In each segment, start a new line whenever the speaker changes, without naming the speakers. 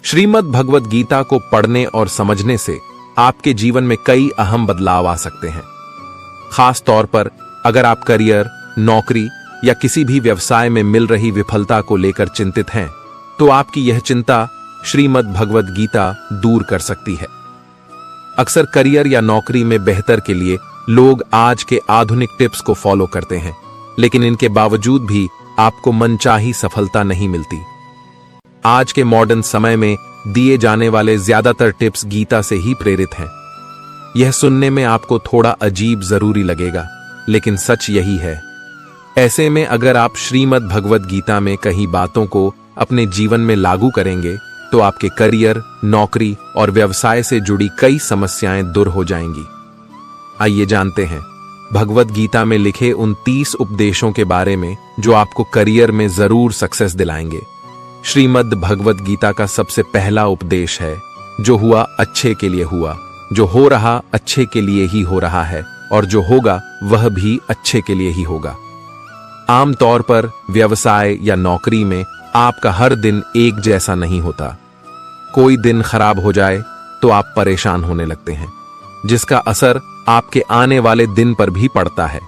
श्रीमद् भगवद गीता को पढ़ने और समझने से आपके जीवन में कई अहम बदलाव आ सकते हैं। खास तौर पर अगर आप करियर, नौकरी या किसी भी व्यवसाय में मिल रही विफलता को लेकर चिंतित हैं, तो आपकी यह चिंता श्रीमद् भगवद गीता दूर कर सकती है। अक्सर करियर या नौकरी में बेहतर के लिए लोग आज के आधुनिक टिप्स को फॉलो करते हैं, लेकिन इनके बावजूद भी आपको मनचाही सफलता नहीं मिलती। आज के मॉडर्न समय में दिए जाने वाले ज्यादातर टिप्स गीता से ही प्रेरित हैं। यह सुनने में आपको थोड़ा अजीब जरूरी लगेगा, लेकिन सच यही है। ऐसे में अगर आप श्रीमद् भगवद गीता में कही बातों को अपने जीवन में लागू करेंगे, तो आपके करियर, नौकरी और व्यवसाय से जुड़ी कई समस्याएं दूर हो जाएंगी। आइए जानते हैं भगवद गीता में लिखे उन 30 उपदेशों के बारे में जो आपको करियर में जरूर सक्सेस दिलाएंगे। श्रीमद् भगवद गीता का सबसे पहला उपदेश है, जो हुआ अच्छे के लिए हुआ, जो हो रहा अच्छे के लिए ही हो रहा है, और जो होगा वह भी अच्छे के लिए ही होगा। आमतौर पर व्यवसाय या नौकरी में आपका हर दिन एक जैसा नहीं होता। कोई दिन खराब हो जाए तो आप परेशान होने लगते हैं, जिसका असर आपके आने वाले दिन पर भी पड़ता है।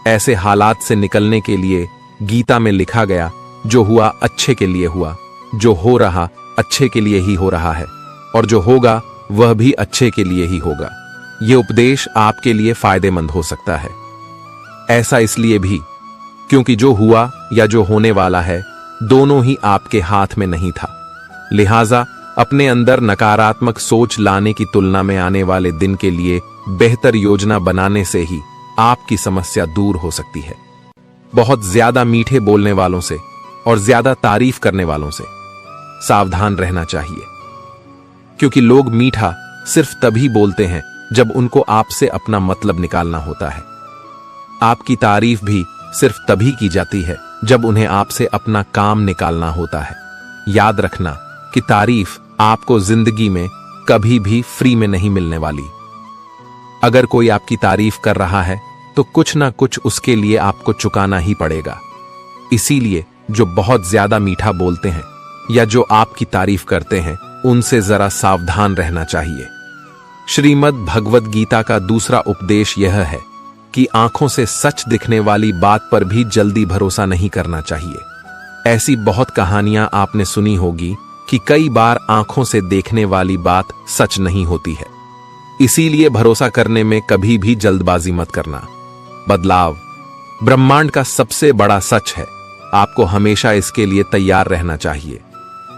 ऐसे हालात से निकलने के लिए गीता में लिखा गया, जो हुआ अच्छे के लिए हुआ, जो हो रहा अच्छे के लिए ही हो रहा है, और जो होगा वह भी अच्छे के लिए ही होगा। यह उपदेश आपके लिए फायदेमंद हो सकता है। ऐसा इसलिए भी क्योंकि जो हुआ या जो होने वाला है, दोनों ही आपके हाथ में नहीं था। लिहाजा अपने अंदर नकारात्मक सोच लाने की तुलना में आने वाले दिन के लिए बेहतर योजना बनाने से ही आपकी समस्या दूर हो सकती है। बहुत ज्यादा मीठे बोलने वालों से और ज्यादा तारीफ करने वालों से सावधान रहना चाहिए, क्योंकि लोग मीठा सिर्फ तभी बोलते हैं जब उनको आपसे अपना मतलब निकालना होता है। आपकी तारीफ भी सिर्फ तभी की जाती है जब उन्हें आपसे अपना काम निकालना होता है। याद रखना कि तारीफ आपको जिंदगी में कभी भी फ्री में नहीं मिलने वाली। अगर कोई आपकी तारीफ कर रहा है तो कुछ ना कुछ उसके लिए आपको चुकाना ही पड़ेगा। इसीलिए जो बहुत ज्यादा मीठा बोलते हैं या जो आपकी तारीफ करते हैं, उनसे जरा सावधान रहना चाहिए। श्रीमद् भगवद गीता का दूसरा उपदेश यह है कि आंखों से सच दिखने वाली बात पर भी जल्दी भरोसा नहीं करना चाहिए। ऐसी बहुत कहानियां आपने सुनी होगी कि कई बार आंखों से देखने वाली बात सच नहीं होती है। इसीलिए भरोसा करने में कभी भी जल्दबाजी मत करना। बदलाव ब्रह्मांड का सबसे बड़ा सच है। आपको हमेशा इसके लिए तैयार रहना चाहिए।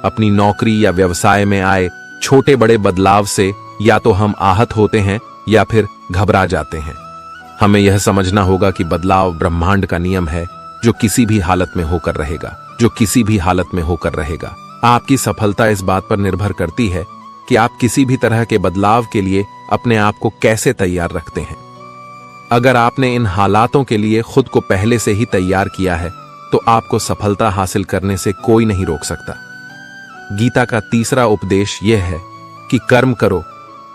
अपनी नौकरी या व्यवसाय में आए छोटे बड़े बदलाव से या तो हम आहत होते हैं या फिर घबरा जाते हैं। हमें यह समझना होगा कि बदलाव ब्रह्मांड का नियम है, जो किसी भी हालत में होकर रहेगा। आपकी सफलता इस बात पर निर्भर करती है कि आप किसी भी तरह के बदलाव के लिए अपने आप को कैसे तैयार रखते हैं। अगर आपने इन हालातों के लिए खुद को पहले से ही तैयार किया है, तो आपको सफलता हासिल करने से कोई नहीं रोक सकता। गीता का तीसरा उपदेश यह है कि कर्म करो,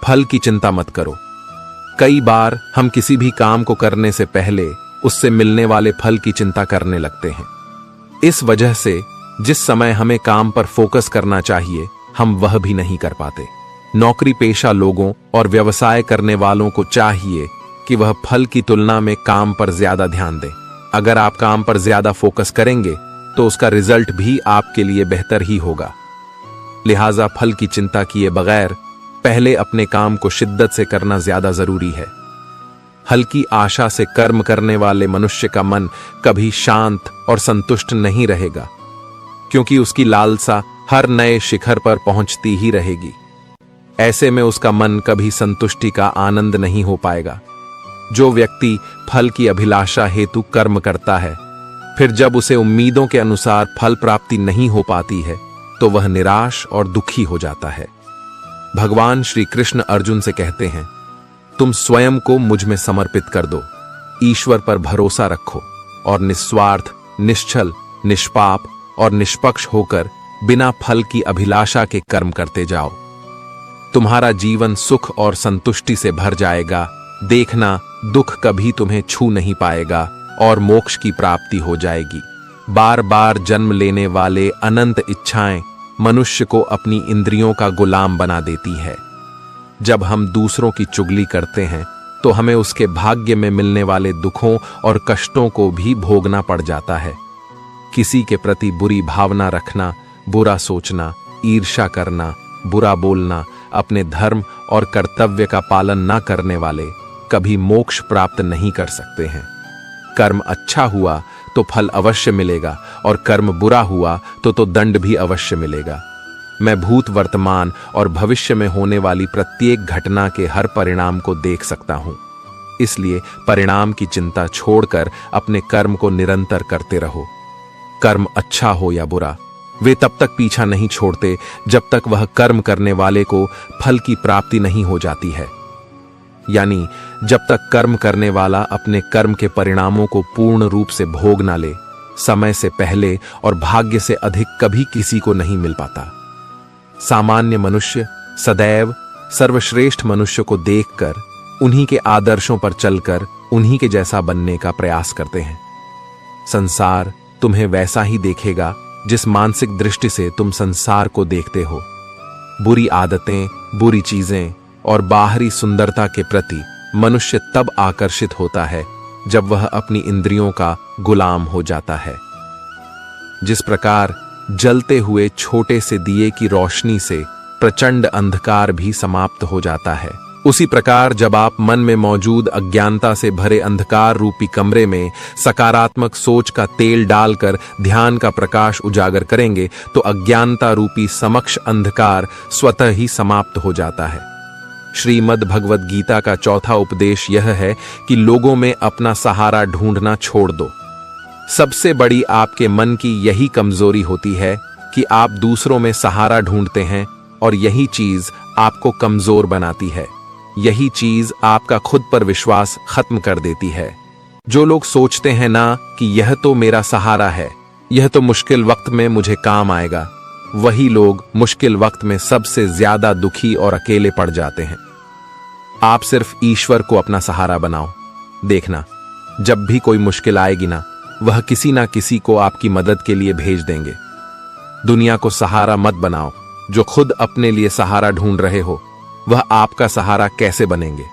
फल की चिंता मत करो। कई बार हम किसी भी काम को करने से पहले उससे मिलने वाले फल की चिंता करने लगते हैं। इस वजह से जिस समय हमें काम पर फोकस करना चाहिए, हम वह भी नहीं कर पाते। नौकरी पेशा लोगों और व्यवसाय करने वालों को चाहिए कि वह फल की तुलना में काम पर ज्यादा ध्यान दें। अगर आप काम पर ज्यादा फोकस करेंगे तो उसका रिजल्ट भी आपके लिए बेहतर ही होगा। लिहाजा फल की चिंता किए बगैर पहले अपने काम को शिद्दत से करना ज्यादा जरूरी है। हल्की आशा से कर्म करने वाले मनुष्य का मन कभी शांत और संतुष्ट नहीं रहेगा, क्योंकि उसकी लालसा हर नए शिखर पर पहुंचती ही रहेगी। ऐसे में उसका मन कभी संतुष्टि का आनंद नहीं हो पाएगा। जो व्यक्ति फल की अभिलाषा हेतु कर्म करता है, फिर जब उसे उम्मीदों के अनुसार फल प्राप्ति नहीं हो पाती है, तो वह निराश और दुखी हो जाता है। भगवान श्री कृष्ण अर्जुन से कहते हैं, तुम स्वयं को मुझ में समर्पित कर दो, ईश्वर पर भरोसा रखो और निस्वार्थ, निश्चल, निष्पाप और निष्पक्ष होकर बिना फल की अभिलाषा के कर्म करते जाओ। तुम्हारा जीवन सुख और संतुष्टि से भर जाएगा। देखना, दुख कभी तुम्हें छू नहीं पाएगा और मोक्ष की प्राप्ति हो जाएगी। बार बार जन्म लेने वाले अनंत इच्छाएं मनुष्य को अपनी इंद्रियों का गुलाम बना देती है। जब हम दूसरों की चुगली करते हैं तो हमें उसके भाग्य में मिलने वाले दुखों और कष्टों को भी भोगना पड़ जाता है। किसी के प्रति बुरी भावना रखना, बुरा सोचना, ईर्ष्या करना, बुरा बोलना, अपने धर्म और कर्तव्य का पालन न करने वाले कभी मोक्ष प्राप्त नहीं कर सकते हैं। कर्म अच्छा हुआ तो फल अवश्य मिलेगा और कर्म बुरा हुआ तो दंड भी अवश्य मिलेगा। मैं भूत, वर्तमान और भविष्य में होने वाली प्रत्येक घटना के हर परिणाम को देख सकता हूं। इसलिए परिणाम की चिंता छोड़कर अपने कर्म को निरंतर करते रहो। कर्म अच्छा हो या बुरा, वे तब तक पीछा नहीं छोड़ते जब तक वह कर्म करने वाले को फल की प्राप्ति नहीं हो जाती है। यानी जब तक कर्म करने वाला अपने कर्म के परिणामों को पूर्ण रूप से भोग ना ले, समय से पहले और भाग्य से अधिक कभी किसी को नहीं मिल पाता। सामान्य मनुष्य सदैव सर्वश्रेष्ठ मनुष्य को देखकर, उन्हीं के आदर्शों पर चलकर उन्हीं के जैसा बनने का प्रयास करते हैं। संसार तुम्हें वैसा ही देखेगा जिस मानसिक दृष्टि से तुम संसार को देखते हो। बुरी आदतें, बुरी चीजें और बाहरी सुंदरता के प्रति मनुष्य तब आकर्षित होता है जब वह अपनी इंद्रियों का गुलाम हो जाता है। जिस प्रकार जलते हुए छोटे से दिए की रोशनी से प्रचंड अंधकार भी समाप्त हो जाता है, उसी प्रकार जब आप मन में मौजूद अज्ञानता से भरे अंधकार रूपी कमरे में सकारात्मक सोच का तेल डालकर ध्यान का प्रकाश उजागर करेंगे तो अज्ञानता रूपी समक्ष अंधकार स्वतः ही समाप्त हो जाता है। श्रीमद् भगवद गीता का चौथा उपदेश यह है कि लोगों में अपना सहारा ढूंढना छोड़ दो। सबसे बड़ी आपके मन की यही कमजोरी होती है कि आप दूसरों में सहारा ढूंढते हैं और यही चीज आपको कमजोर बनाती है। यही चीज आपका खुद पर विश्वास खत्म कर देती है। जो लोग सोचते हैं ना कि यह तो मेरा सहारा है, यह तो मुश्किल वक्त में मुझे काम आएगा, वही लोग मुश्किल वक्त में सबसे ज्यादा दुखी और अकेले पड़ जाते हैं। आप सिर्फ ईश्वर को अपना सहारा बनाओ। देखना, जब भी कोई मुश्किल आएगी ना, वह किसी ना किसी को आपकी मदद के लिए भेज देंगे। दुनिया को सहारा मत बनाओ। जो खुद अपने लिए सहारा ढूंढ रहे हो, वह आपका सहारा कैसे बनेंगे?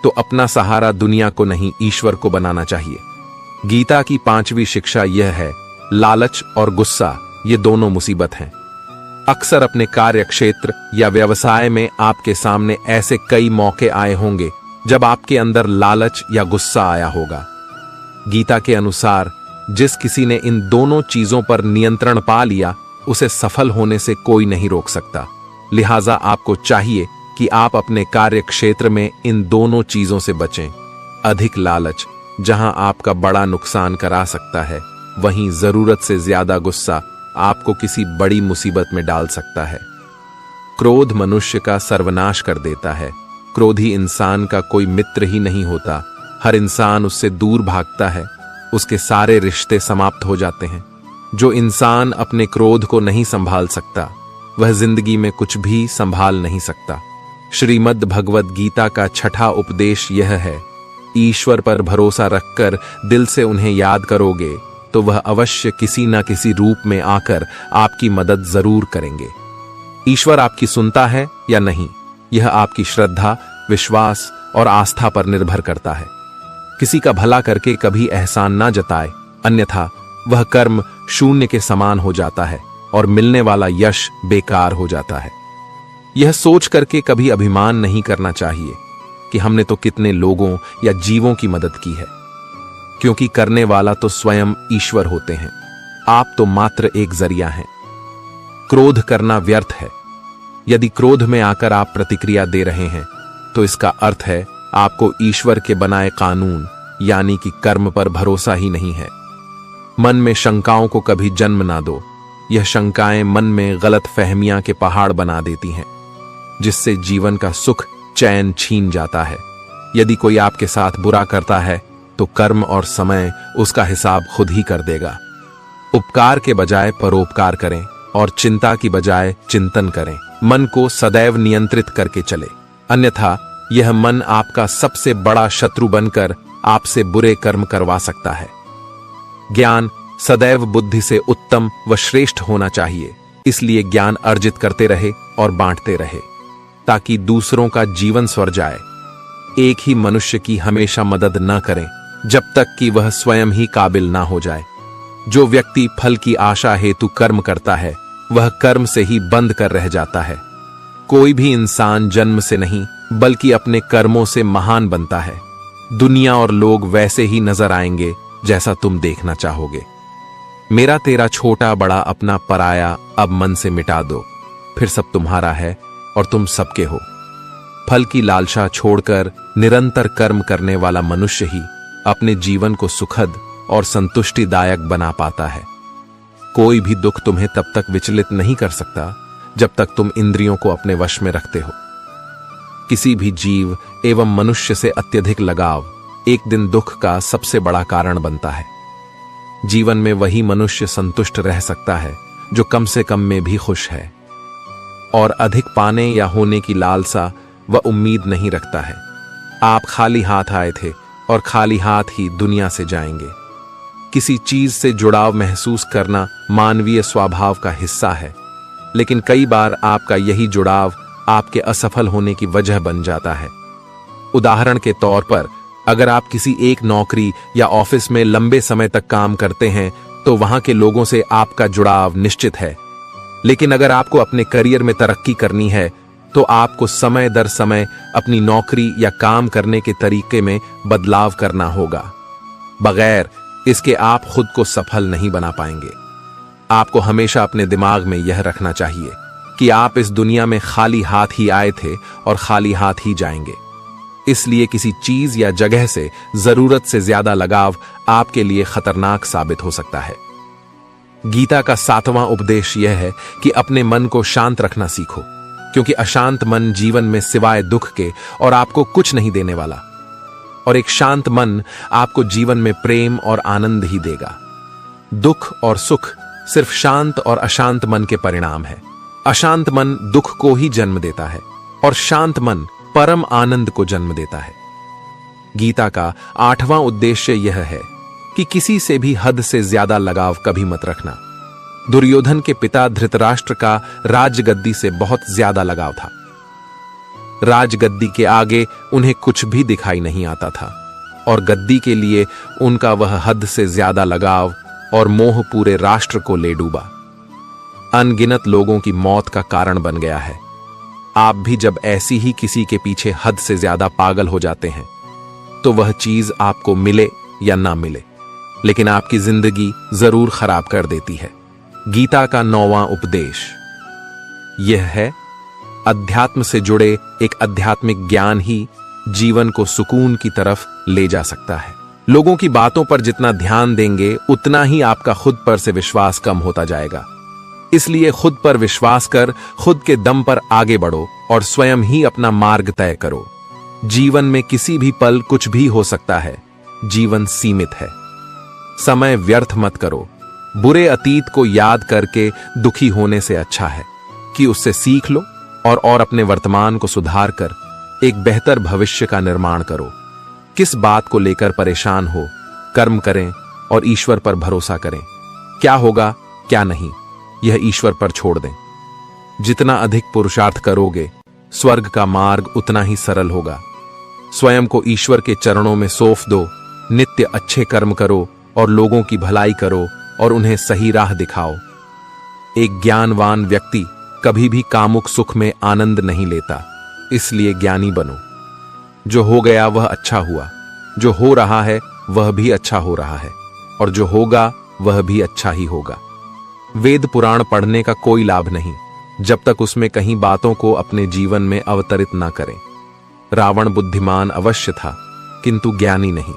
तो अपना सहारा दुनिया को नहीं, ईश्वर को बनाना चाहिए। गीता की 5वीं शिक्षा यह है, लालच और गुस्सा ये दोनों मुसीबत हैं। अक्सर अपने कार्य क्षेत्र या व्यवसाय में आपके सामने ऐसे कई मौके आए होंगे जब आपके अंदर लालच या गुस्सा आया होगा। गीता के अनुसार जिस किसी ने इन दोनों चीजों पर नियंत्रण पा लिया, उसे सफल होने से कोई नहीं रोक सकता। लिहाजा आपको चाहिए कि आप अपने कार्य क्षेत्र में इन दोनों चीजों से बचें। अधिक लालच जहां आपका बड़ा नुकसान करा सकता है, वहीं जरूरत से ज्यादा गुस्सा आपको किसी बड़ी मुसीबत में डाल सकता है। क्रोध मनुष्य का सर्वनाश कर देता है। क्रोधी इंसान का कोई मित्र ही नहीं होता। हर इंसान उससे दूर भागता है। उसके सारे रिश्ते समाप्त हो जाते हैं। जो इंसान अपने क्रोध को नहीं संभाल सकता, वह जिंदगी में कुछ भी संभाल नहीं सकता। श्रीमद् भगवद गीता का 6ठा उपदेश यह है, ईश्वर पर भरोसा रखकर दिल से उन्हें याद करोगे तो वह अवश्य किसी न किसी रूप में आकर आपकी मदद जरूर करेंगे। ईश्वर आपकी सुनता है या नहीं, यह आपकी श्रद्धा, विश्वास और आस्था पर निर्भर करता है। किसी का भला करके कभी एहसान ना जताए, अन्यथा वह कर्म शून्य के समान हो जाता है और मिलने वाला यश बेकार हो जाता है। यह सोच करके कभी अभिमान नहीं करना चाहिए कि हमने तो कितने लोगों या जीवों की मदद की है, क्योंकि करने वाला तो स्वयं ईश्वर होते हैं। आप तो मात्र एक जरिया हैं। क्रोध करना व्यर्थ है। यदि क्रोध में आकर आप प्रतिक्रिया दे रहे हैं तो इसका अर्थ है आपको ईश्वर के बनाए कानून यानी कि कर्म पर भरोसा ही नहीं है। मन में शंकाओं को कभी जन्म ना दो। यह शंकाएं मन में गलत फहमियां के पहाड़ बना देती हैं, जिससे जीवन का सुख चैन छीन जाता है। यदि कोई आपके साथ बुरा करता है तो कर्म और समय उसका हिसाब खुद ही कर देगा। उपकार के बजाय परोपकार करें और चिंता की बजाय चिंतन करें। मन को सदैव नियंत्रित करके चले, अन्यथा यह मन आपका सबसे बड़ा शत्रु बनकर आपसे बुरे कर्म करवा सकता है। ज्ञान सदैव बुद्धि से उत्तम व श्रेष्ठ होना चाहिए। इसलिए ज्ञान अर्जित करते रहे और बांटते रहे ताकि दूसरों का जीवन स्वर जाए। एक ही मनुष्य की हमेशा मदद न करें जब तक कि वह स्वयं ही काबिल ना हो जाए। जो व्यक्ति फल की आशा हेतु कर्म करता है वह कर्म से ही बंद कर रह जाता है। कोई भी इंसान जन्म से नहीं बल्कि अपने कर्मों से महान बनता है। दुनिया और लोग वैसे ही नजर आएंगे जैसा तुम देखना चाहोगे। मेरा तेरा छोटा बड़ा अपना पराया अब मन से मिटा दो, फिर सब तुम्हारा है और तुम सबके हो। फल की लालसा छोड़कर निरंतर कर्म करने वाला मनुष्य ही अपने जीवन को सुखद और संतुष्टिदायक बना पाता है। कोई भी दुख तुम्हें तब तक विचलित नहीं कर सकता जब तक तुम इंद्रियों को अपने वश में रखते हो। किसी भी जीव एवं मनुष्य से अत्यधिक लगाव एक दिन दुख का सबसे बड़ा कारण बनता है। जीवन में वही मनुष्य संतुष्ट रह सकता है जो कम से कम में भी खुश है और अधिक पाने या होने की लालसा व उम्मीद नहीं रखता है। आप खाली हाथ आए थे और खाली हाथ ही दुनिया से जाएंगे। किसी चीज से जुड़ाव महसूस करना मानवीय स्वभाव का हिस्सा है, लेकिन कई बार आपका यही जुड़ाव आपके असफल होने की वजह बन जाता है। उदाहरण के तौर पर, अगर आप किसी एक नौकरी या ऑफिस में लंबे समय तक काम करते हैं तो वहां के लोगों से आपका जुड़ाव निश्चित है। लेकिन अगर आपको अपने करियर में तरक्की करनी है तो आपको समय दर समय अपनी नौकरी या काम करने के तरीके में बदलाव करना होगा। बगैर इसके आप खुद को सफल नहीं बना पाएंगे। आपको हमेशा अपने दिमाग में यह रखना चाहिए कि आप इस दुनिया में खाली हाथ ही आए थे और खाली हाथ ही जाएंगे। इसलिए किसी चीज या जगह से जरूरत से ज्यादा लगाव आपके लिए खतरनाक साबित हो सकता है। गीता का 7वां उपदेश यह है कि अपने मन को शांत रखना सीखो, क्योंकि अशांत मन जीवन में सिवाय दुख के और आपको कुछ नहीं देने वाला, और एक शांत मन आपको जीवन में प्रेम और आनंद ही देगा। दुख और सुख सिर्फ शांत और अशांत मन के परिणाम है। अशांत मन दुख को ही जन्म देता है और शांत मन परम आनंद को जन्म देता है। गीता का 8वां उद्देश्य यह है कि किसी से भी हद से ज्यादा लगाव कभी मत रखना। दुर्योधन के पिता धृतराष्ट्र का राजगद्दी से बहुत ज्यादा लगाव था। राजगद्दी के आगे उन्हें कुछ भी दिखाई नहीं आता था और गद्दी के लिए उनका वह हद से ज्यादा लगाव और मोह पूरे राष्ट्र को ले डूबा। अनगिनत लोगों की मौत का कारण बन गया है। आप भी जब ऐसी ही किसी के पीछे हद से ज्यादा पागल हो जाते हैं तो वह चीज आपको मिले या ना मिले, लेकिन आपकी जिंदगी जरूर खराब कर देती है। गीता का 9वां उपदेश यह है, अध्यात्म से जुड़े एक आध्यात्मिक ज्ञान ही जीवन को सुकून की तरफ ले जा सकता है। लोगों की बातों पर जितना ध्यान देंगे उतना ही आपका खुद पर से विश्वास कम होता जाएगा। इसलिए खुद पर विश्वास कर खुद के दम पर आगे बढ़ो और स्वयं ही अपना मार्ग तय करो। जीवन में किसी भी पल कुछ भी हो सकता है। जीवन सीमित है। समय व्यर्थ मत करो। बुरे अतीत को याद करके दुखी होने से अच्छा है कि उससे सीख लो और अपने वर्तमान को सुधार कर एक बेहतर भविष्य का निर्माण करो। किस बात को लेकर परेशान हो, कर्म करें और ईश्वर पर भरोसा करें। क्या होगा क्या नहीं, यह ईश्वर पर छोड़ दें। जितना अधिक पुरुषार्थ करोगे, स्वर्ग का मार्ग उतना ही सरल होगा। स्वयं को ईश्वर के चरणों में सौंप दो। नित्य अच्छे कर्म करो और लोगों की भलाई करो और उन्हें सही राह दिखाओ। एक ज्ञानवान व्यक्ति कभी भी कामुक सुख में आनंद नहीं लेता, इसलिए ज्ञानी बनो। जो हो गया वह अच्छा हुआ, जो हो रहा है वह भी अच्छा हो रहा है, और जो होगा वह भी अच्छा ही होगा। वेद पुराण पढ़ने का कोई लाभ नहीं जब तक उसमें कहीं बातों को अपने जीवन में अवतरित ना करें। रावण बुद्धिमान अवश्य था, किंतु ज्ञानी नहीं।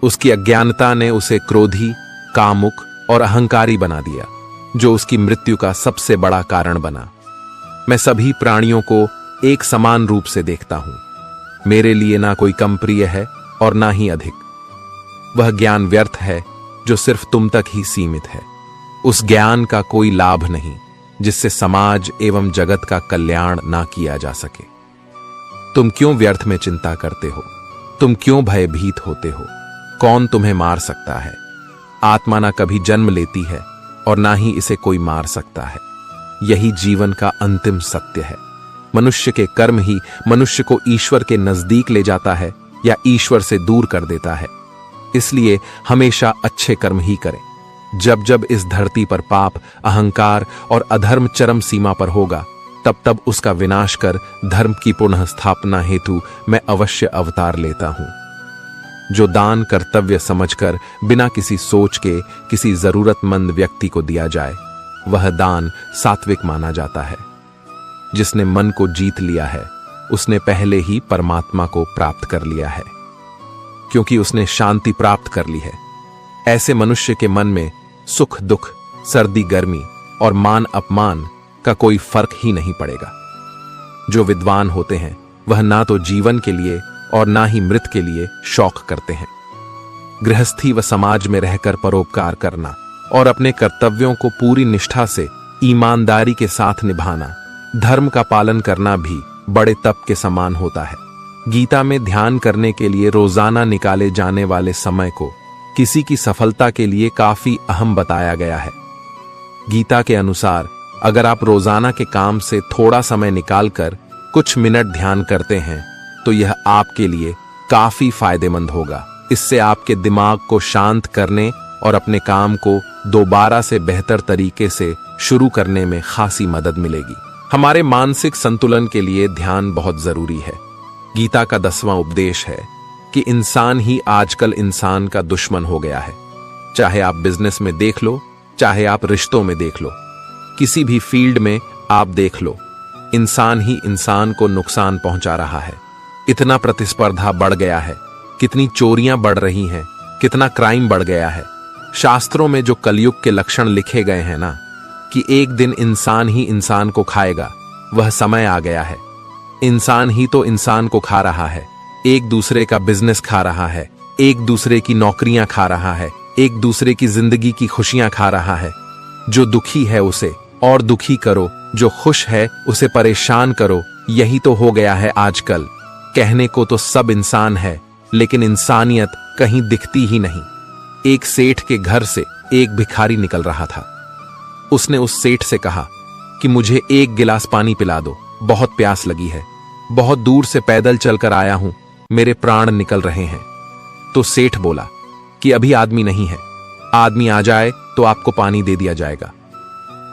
उसकी अज्ञानता ने उसे क्रोधी, कामुक और अहंकारी बना दिया, जो उसकी मृत्यु का सबसे बड़ा कारण बना। मैं सभी प्राणियों को एक समान रूप से देखता हूं। मेरे लिए ना कोई कम प्रिय है और ना ही अधिक। वह ज्ञान व्यर्थ है जो सिर्फ तुम तक ही सीमित है। उस ज्ञान का कोई लाभ नहीं जिससे समाज एवं जगत का कल्याण ना किया जा सके। तुम क्यों व्यर्थ में चिंता करते हो? तुम क्यों भयभीत होते हो? कौन तुम्हें मार सकता है? आत्मा ना कभी जन्म लेती है और ना ही इसे कोई मार सकता है। यही जीवन का अंतिम सत्य है। मनुष्य के कर्म ही मनुष्य को ईश्वर के नजदीक ले जाता है या ईश्वर से दूर कर देता है। इसलिए हमेशा अच्छे कर्म ही करें। जब जब इस धरती पर पाप, अहंकार और अधर्म चरम सीमा पर होगा, तब तब उसका विनाश कर धर्म की पुनः स्थापना हेतु मैं अवश्य अवतार लेता हूं। जो दान कर्तव्य समझकर बिना किसी सोच के किसी जरूरतमंद व्यक्ति को दिया जाए, वह दान सात्विक माना जाता है। जिसने मन को जीत लिया है, उसने पहले ही परमात्मा को प्राप्त कर लिया है, क्योंकि उसने शांति प्राप्त कर ली है। ऐसे मनुष्य के मन में सुख दुख, सर्दी गर्मी और मान अपमान का कोई फर्क ही नहीं पड़ेगा। जो विद्वान होते हैं, वह ना तो जीवन के लिए और ना ही मृत के लिए शौक करते हैं। गृहस्थी व समाज में रहकर परोपकार करना और अपने कर्तव्यों को पूरी निष्ठा से ईमानदारी के साथ निभाना, धर्म का पालन करना भी बड़े तप के समान होता है। गीता में ध्यान करने के लिए रोजाना निकाले जाने वाले समय को किसी की सफलता के लिए काफी अहम बताया गया है। गीता के अनुसार अगर आप रोजाना के काम से थोड़ा समय निकालकर कुछ मिनट ध्यान करते हैं, तो यह आपके लिए काफी फायदेमंद होगा। इससे आपके दिमाग को शांत करने और अपने काम को दोबारा से बेहतर तरीके से शुरू करने में खासी मदद मिलेगी। हमारे मानसिक संतुलन के लिए ध्यान बहुत जरूरी है। गीता का 10वां उपदेश है कि इंसान ही आजकल इंसान का दुश्मन हो गया है। चाहे आप बिजनेस में देख लो, चाहे आप रिश्तों में देख लो, किसी भी फील्ड में आप देख लो, इंसान ही इंसान को नुकसान पहुंचा रहा है। इतना प्रतिस्पर्धा बढ़ गया है, कितनी चोरियां बढ़ रही हैं, कितना क्राइम बढ़ गया है। शास्त्रों में जो कलयुग के लक्षण लिखे गए हैं ना, कि एक दिन इंसान ही इंसान को खाएगा, वह समय आ गया है। इंसान ही तो इंसान को खा रहा है, एक दूसरे का बिजनेस खा रहा है, एक दूसरे की नौकरियां खा रहा है, एक दूसरे की जिंदगी की खुशियां खा रहा है। जो दुखी है उसे और दुखी करो, जो खुश है उसे परेशान करो। यही तो हो गया है आजकल। कहने को तो सब इंसान है, लेकिन इंसानियत कहीं दिखती ही नहीं। एक सेठ के घर से एक भिखारी निकल रहा था। उसने उस सेठ से कहा कि मुझे एक गिलास पानी पिला दो, बहुत प्यास लगी है, बहुत दूर से पैदल चलकर आया हूं, मेरे प्राण निकल रहे हैं। तो सेठ बोला कि अभी आदमी नहीं है, आदमी आ जाए तो आपको पानी दे दिया जाएगा।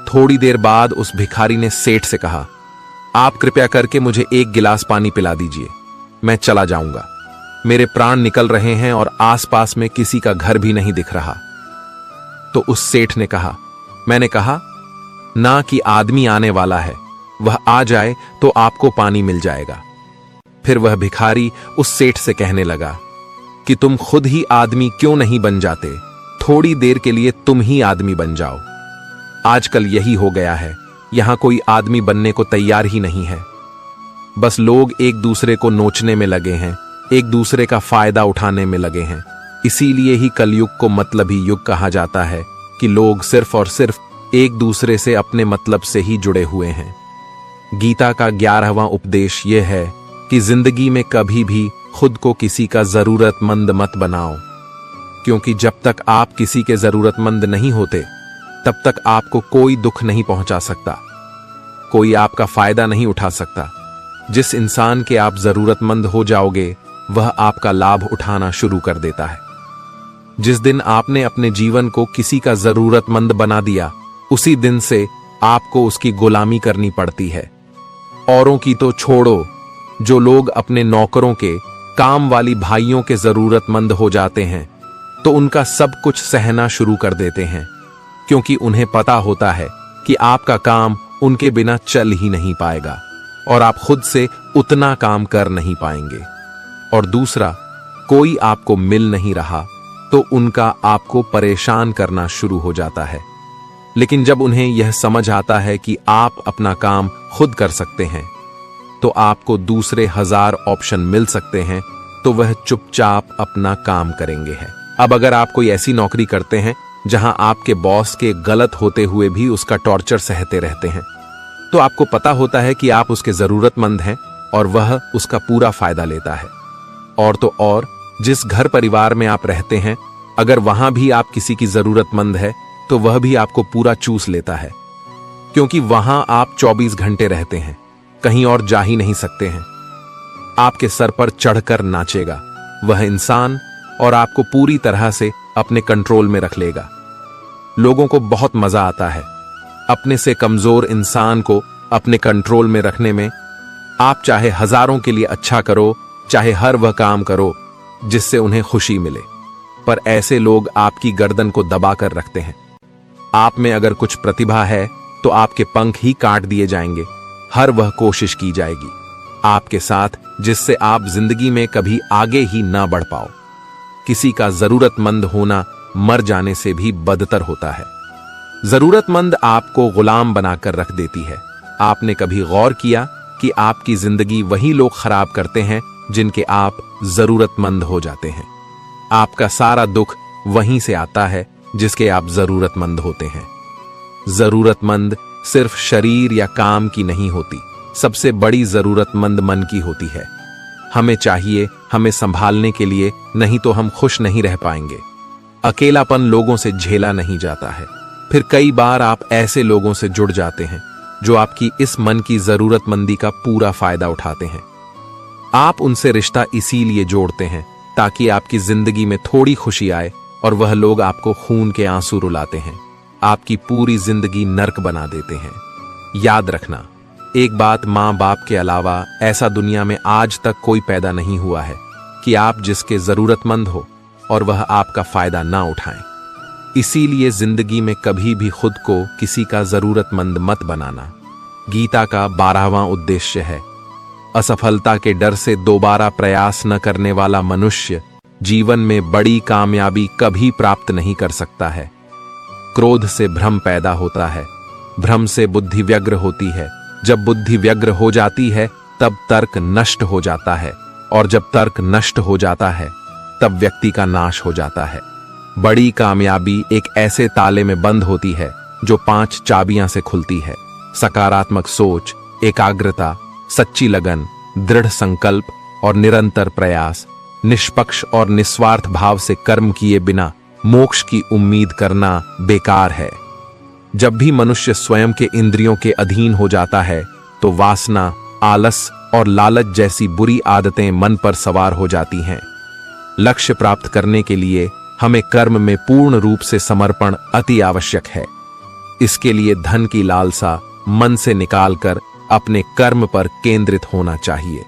थोड़ी देर बाद उस भिखारी ने सेठ से कहा, आप कृपया करके मुझे एक गिलास पानी पिला दीजिए, मैं चला जाऊंगा, मेरे प्राण निकल रहे हैं और आसपास में किसी का घर भी नहीं दिख रहा। तो उस सेठ ने कहा, मैंने कहा ना कि आदमी आने वाला है, वह आ जाए तो आपको पानी मिल जाएगा। फिर वह भिखारी उस सेठ से कहने लगा कि तुम खुद ही आदमी क्यों नहीं बन जाते, थोड़ी देर के लिए तुम ही आदमी बन जाओ। आजकल यही हो गया है, यहां कोई आदमी बनने को तैयार ही नहीं है। बस लोग एक दूसरे को नोचने में लगे हैं, एक दूसरे का फायदा उठाने में लगे हैं। इसीलिए ही कलयुग को मतलबी युग कहा जाता है कि लोग सिर्फ और सिर्फ एक दूसरे से अपने मतलब से ही जुड़े हुए हैं। गीता का 11वां उपदेश यह है कि जिंदगी में कभी भी खुद को किसी का जरूरतमंद मत बनाओ, क्योंकि जब तक आप किसी के जरूरतमंद नहीं होते, तब तक आपको कोई दुख नहीं पहुंचा सकता, कोई आपका फायदा नहीं उठा सकता। जिस इंसान के आप जरूरतमंद हो जाओगे, वह आपका लाभ उठाना शुरू कर देता है। जिस दिन आपने अपने जीवन को किसी का जरूरतमंद बना दिया, उसी दिन से आपको उसकी गुलामी करनी पड़ती है। औरों की तो छोड़ो, जो लोग अपने नौकरों के, काम वाली भाइयों के जरूरतमंद हो जाते हैं, तो उनका सब कुछ सहना शुरू कर देते हैं, क्योंकि उन्हें पता होता है कि आपका काम उनके बिना चल ही नहीं पाएगा और आप खुद से उतना काम कर नहीं पाएंगे। और दूसरा, कोई आपको मिल नहीं रहा तो उनका आपको परेशान करना शुरू हो जाता है। लेकिन जब उन्हें यह समझ आता है कि आप अपना काम खुद कर सकते हैं, तो आपको दूसरे 1000 ऑप्शन मिल सकते हैं, तो वह चुपचाप अपना काम करेंगे हैं। अब अगर आप कोई ऐसी नौकरी करते हैं जहां आपके बॉस के गलत होते हुए भी उसका टॉर्चर सहते रहते हैं, तो आपको पता होता है कि आप उसके जरूरतमंद हैं और वह उसका पूरा फायदा लेता है। और तो और, जिस घर परिवार में आप रहते हैं, अगर वहां भी आप किसी की जरूरतमंद है, तो वह भी आपको पूरा चूस लेता है। क्योंकि वहां आप 24 घंटे रहते हैं, कहीं और जा ही नहीं सकते हैं। आपके सर पर चढ़कर नाचेगा वह इंसान और आपको पूरी तरह से अपने कंट्रोल में रख लेगा। लोगों को बहुत मजा आता है अपने से कमजोर इंसान को अपने कंट्रोल में रखने में। आप चाहे हजारों के लिए अच्छा करो, चाहे हर वह काम करो जिससे उन्हें खुशी मिले, पर ऐसे लोग आपकी गर्दन को दबाकर रखते हैं। आप में अगर कुछ प्रतिभा है तो आपके पंख ही काट दिए जाएंगे, हर वह कोशिश की जाएगी आपके साथ जिससे आप जिंदगी में कभी आगे ही ना बढ़ पाओ। किसी का जरूरतमंद होना मर जाने से भी बदतर होता है। जरूरतमंद आपको गुलाम बनाकर रख देती है। आपने कभी गौर किया कि आपकी जिंदगी वही लोग खराब करते हैं जिनके आप जरूरतमंद हो जाते हैं। आपका सारा दुख वहीं से आता है जिसके आप जरूरतमंद होते हैं। जरूरतमंद सिर्फ शरीर या काम की नहीं होती, सबसे बड़ी जरूरतमंद मन की होती है। हमें चाहिए हमें संभालने के लिए, नहीं तो हम खुश नहीं रह पाएंगे। अकेलापन लोगों से झेला नहीं जाता है। फिर कई बार आप ऐसे लोगों से जुड़ जाते हैं जो आपकी इस मन की जरूरतमंदी का पूरा फायदा उठाते हैं। आप उनसे रिश्ता इसीलिए जोड़ते हैं ताकि आपकी जिंदगी में थोड़ी खुशी आए, और वह लोग आपको खून के आंसू रुलाते हैं, आपकी पूरी जिंदगी नर्क बना देते हैं। याद रखना, एक बात, मां बाप के अलावा ऐसा दुनिया में आज तक कोई पैदा नहीं हुआ है कि आप जिसके जरूरतमंद हो और वह आपका फायदा ना उठाएं। इसीलिए जिंदगी में कभी भी खुद को किसी का जरूरतमंद मत बनाना। गीता का 12वां उद्देश्य है, असफलता के डर से दोबारा प्रयास न करने वाला मनुष्य जीवन में बड़ी कामयाबी कभी प्राप्त नहीं कर सकता है। क्रोध से भ्रम पैदा होता है, भ्रम से बुद्धि व्यग्र होती है, जब बुद्धि व्यग्र हो जाती है तब तर्क नष्ट हो जाता है, और जब तर्क नष्ट हो जाता है तब व्यक्ति का नाश हो जाता है। बड़ी कामयाबी एक ऐसे ताले में बंद होती है जो 5 चाबियां से खुलती है: सकारात्मक सोच, एकाग्रता, सच्ची लगन, दृढ़ संकल्प और निरंतर प्रयास। निष्पक्ष और निस्वार्थ भाव से कर्म किए बिना मोक्ष की उम्मीद करना बेकार है। जब भी मनुष्य स्वयं के इंद्रियों के अधीन हो जाता है तो वासना, आलस और लालच जैसी बुरी आदतें मन पर सवार हो जाती हैं। लक्ष्य प्राप्त करने के लिए हमें कर्म में पूर्ण रूप से समर्पण अति आवश्यक है। इसके लिए धन की लालसा मन से निकालकर अपने कर्म पर केंद्रित होना चाहिए।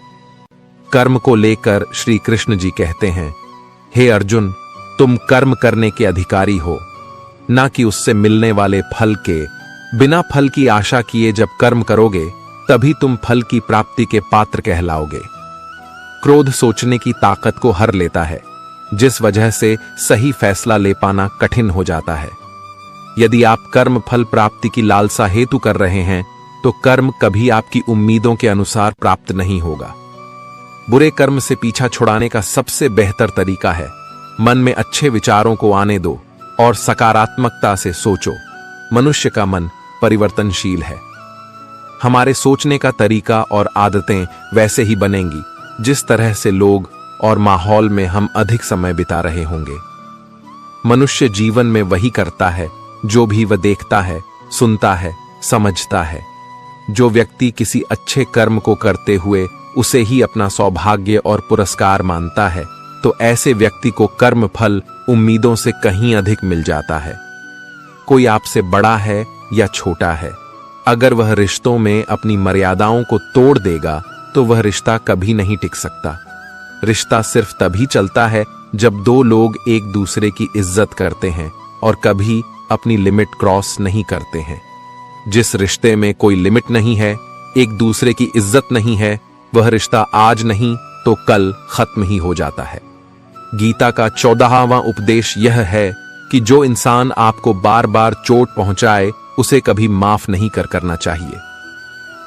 कर्म को लेकर श्री कृष्ण जी कहते हैं, हे अर्जुन, तुम कर्म करने के अधिकारी हो, ना कि उससे मिलने वाले फल के। बिना फल की आशा किए जब कर्म करोगे तभी तुम फल की प्राप्ति के पात्र कहलाओगे। क्रोध सोचने की ताकत को हर लेता है, जिस वजह से सही फैसला ले पाना कठिन हो जाता है। यदि आप कर्म फल प्राप्ति की लालसा हेतु कर रहे हैं तो कर्म कभी आपकी उम्मीदों के अनुसार प्राप्त नहीं होगा। बुरे कर्म से पीछा छुड़ाने का सबसे बेहतर तरीका है, मन में अच्छे विचारों को आने दो और सकारात्मकता से सोचो। मनुष्य का मन परिवर्तनशील है। हमारे सोचने का तरीका और आदतें वैसे ही बनेंगी जिस तरह से लोग और माहौल में हम अधिक समय बिता रहे होंगे। मनुष्य जीवन में वही करता है जो भी वह देखता है, सुनता है, समझता है। जो व्यक्ति किसी अच्छे कर्म को करते हुए उसे ही अपना सौभाग्य और पुरस्कार मानता है, तो ऐसे व्यक्ति को कर्म फल उम्मीदों से कहीं अधिक मिल जाता है। कोई आपसे बड़ा है या छोटा है, अगर वह रिश्तों में अपनी मर्यादाओं को तोड़ देगा तो वह रिश्ता कभी नहीं टिक सकता। रिश्ता सिर्फ तभी चलता है जब दो लोग एक दूसरे की इज्जत करते हैं और कभी अपनी लिमिट क्रॉस नहीं करते हैं। जिस रिश्ते में कोई लिमिट नहीं है, एक दूसरे की इज्जत नहीं है, वह रिश्ता आज नहीं तो कल खत्म ही हो जाता है। गीता का 14वां उपदेश यह है कि जो इंसान आपको बार बार चोट पहुंचाए उसे कभी माफ नहीं करना चाहिए।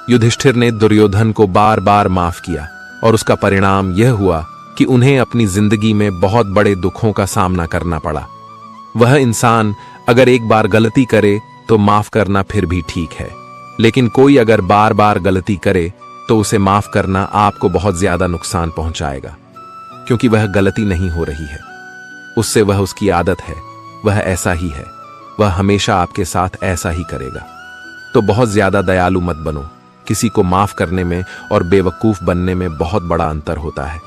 युधिष्ठिर ने दुर्योधन को बार बार माफ किया और उसका परिणाम यह हुआ कि उन्हें अपनी जिंदगी में बहुत बड़े दुखों का सामना करना पड़ा। वह इंसान अगर एक बार गलती करे तो माफ करना फिर भी ठीक है, लेकिन कोई अगर बार बार गलती करे तो उसे माफ करना आपको बहुत ज्यादा नुकसान पहुंचाएगा, क्योंकि वह गलती नहीं हो रही है, उससे वह उसकी आदत है, वह ऐसा ही है, वह हमेशा आपके साथ ऐसा ही करेगा। तो बहुत ज्यादा दयालु मत बनो। किसी को माफ करने में और बेवकूफ बनने में बहुत बड़ा अंतर होता है।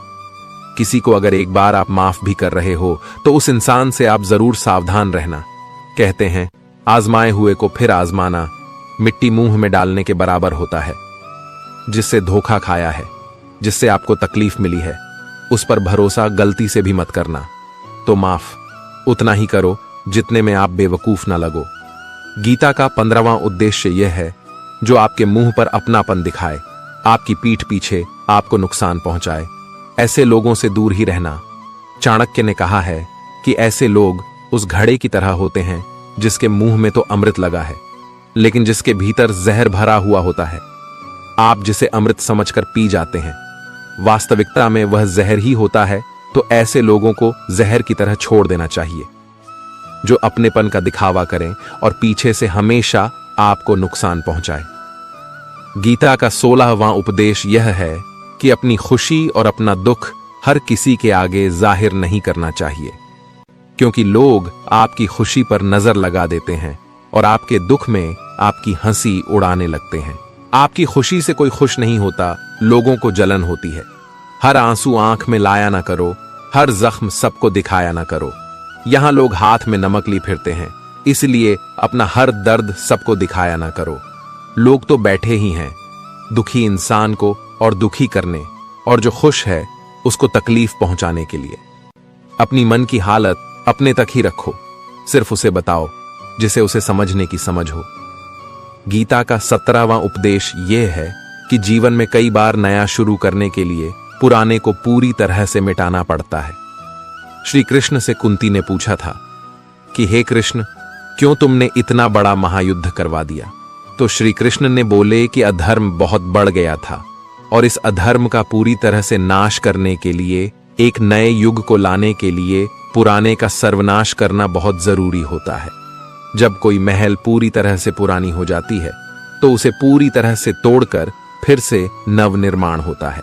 किसी को अगर एक बार आप माफ भी कर रहे हो तो उस इंसान से आप जरूर सावधान रहना। कहते हैं आजमाए हुए को फिर आजमाना मिट्टी मुंह में डालने के बराबर होता है। जिससे धोखा खाया है, जिससे आपको तकलीफ मिली है, उस पर भरोसा गलती से भी मत करना। तो माफ उतना ही करो जितने में आप बेवकूफ ना लगो। गीता का 15वां उद्देश्य यह है जो आपके मुंह पर अपनापन दिखाए, आपकी पीठ पीछे आपको नुकसान पहुंचाए। ऐसे लोगों से दूर ही रहना। चाणक्य ने कहा है कि ऐसे लोग उस घड़े की तरह होते हैं जिसके मुंह में तो अमृत लगा है लेकिन जिसके भीतर जहर भरा हुआ होता है। आप जिसे अमृत समझकर पी जाते हैं, वास्तविकता में वह जहर ही होता है। तो ऐसे लोगों को जहर की तरह छोड़ देना चाहिए जो अपनेपन का दिखावा करें और पीछे से हमेशा आपको नुकसान पहुंचाए। गीता का 16वां उपदेश यह है कि अपनी खुशी और अपना दुख हर किसी के आगे जाहिर नहीं करना चाहिए, क्योंकि लोग आपकी खुशी पर नजर लगा देते हैं और आपके दुख में आपकी हंसी उड़ाने लगते हैं। आपकी खुशी से कोई खुश नहीं होता, लोगों को जलन होती है। हर आंसू आंख में लाया ना करो, हर जख्म सबको दिखाया ना करो। यहां लोग हाथ में नमक ली फिरते हैं, इसलिए अपना हर दर्द सबको दिखाया ना करो। लोग तो बैठे ही हैं दुखी इंसान को और दुखी करने, और जो खुश है उसको तकलीफ पहुंचाने के लिए। अपनी मन की हालत अपने तक ही रखो, सिर्फ उसे बताओ जिसे उसे समझने की समझ हो। गीता का 17वां उपदेश यह है कि जीवन में कई बार नया शुरू करने के लिए पुराने को पूरी तरह से मिटाना पड़ता है। श्री कृष्ण से कुंती ने पूछा था कि हे कृष्ण, क्यों तुमने इतना बड़ा महायुद्ध करवा दिया? तो श्री कृष्ण ने बोले कि अधर्म बहुत बढ़ गया था और इस अधर्म का पूरी तरह से नाश करने के लिए, एक नए युग को लाने के लिए पुराने का सर्वनाश करना बहुत जरूरी होता है। जब कोई महल पूरी तरह से पुरानी हो जाती है तो उसे पूरी तरह से तोड़कर फिर से नवनिर्माण होता है।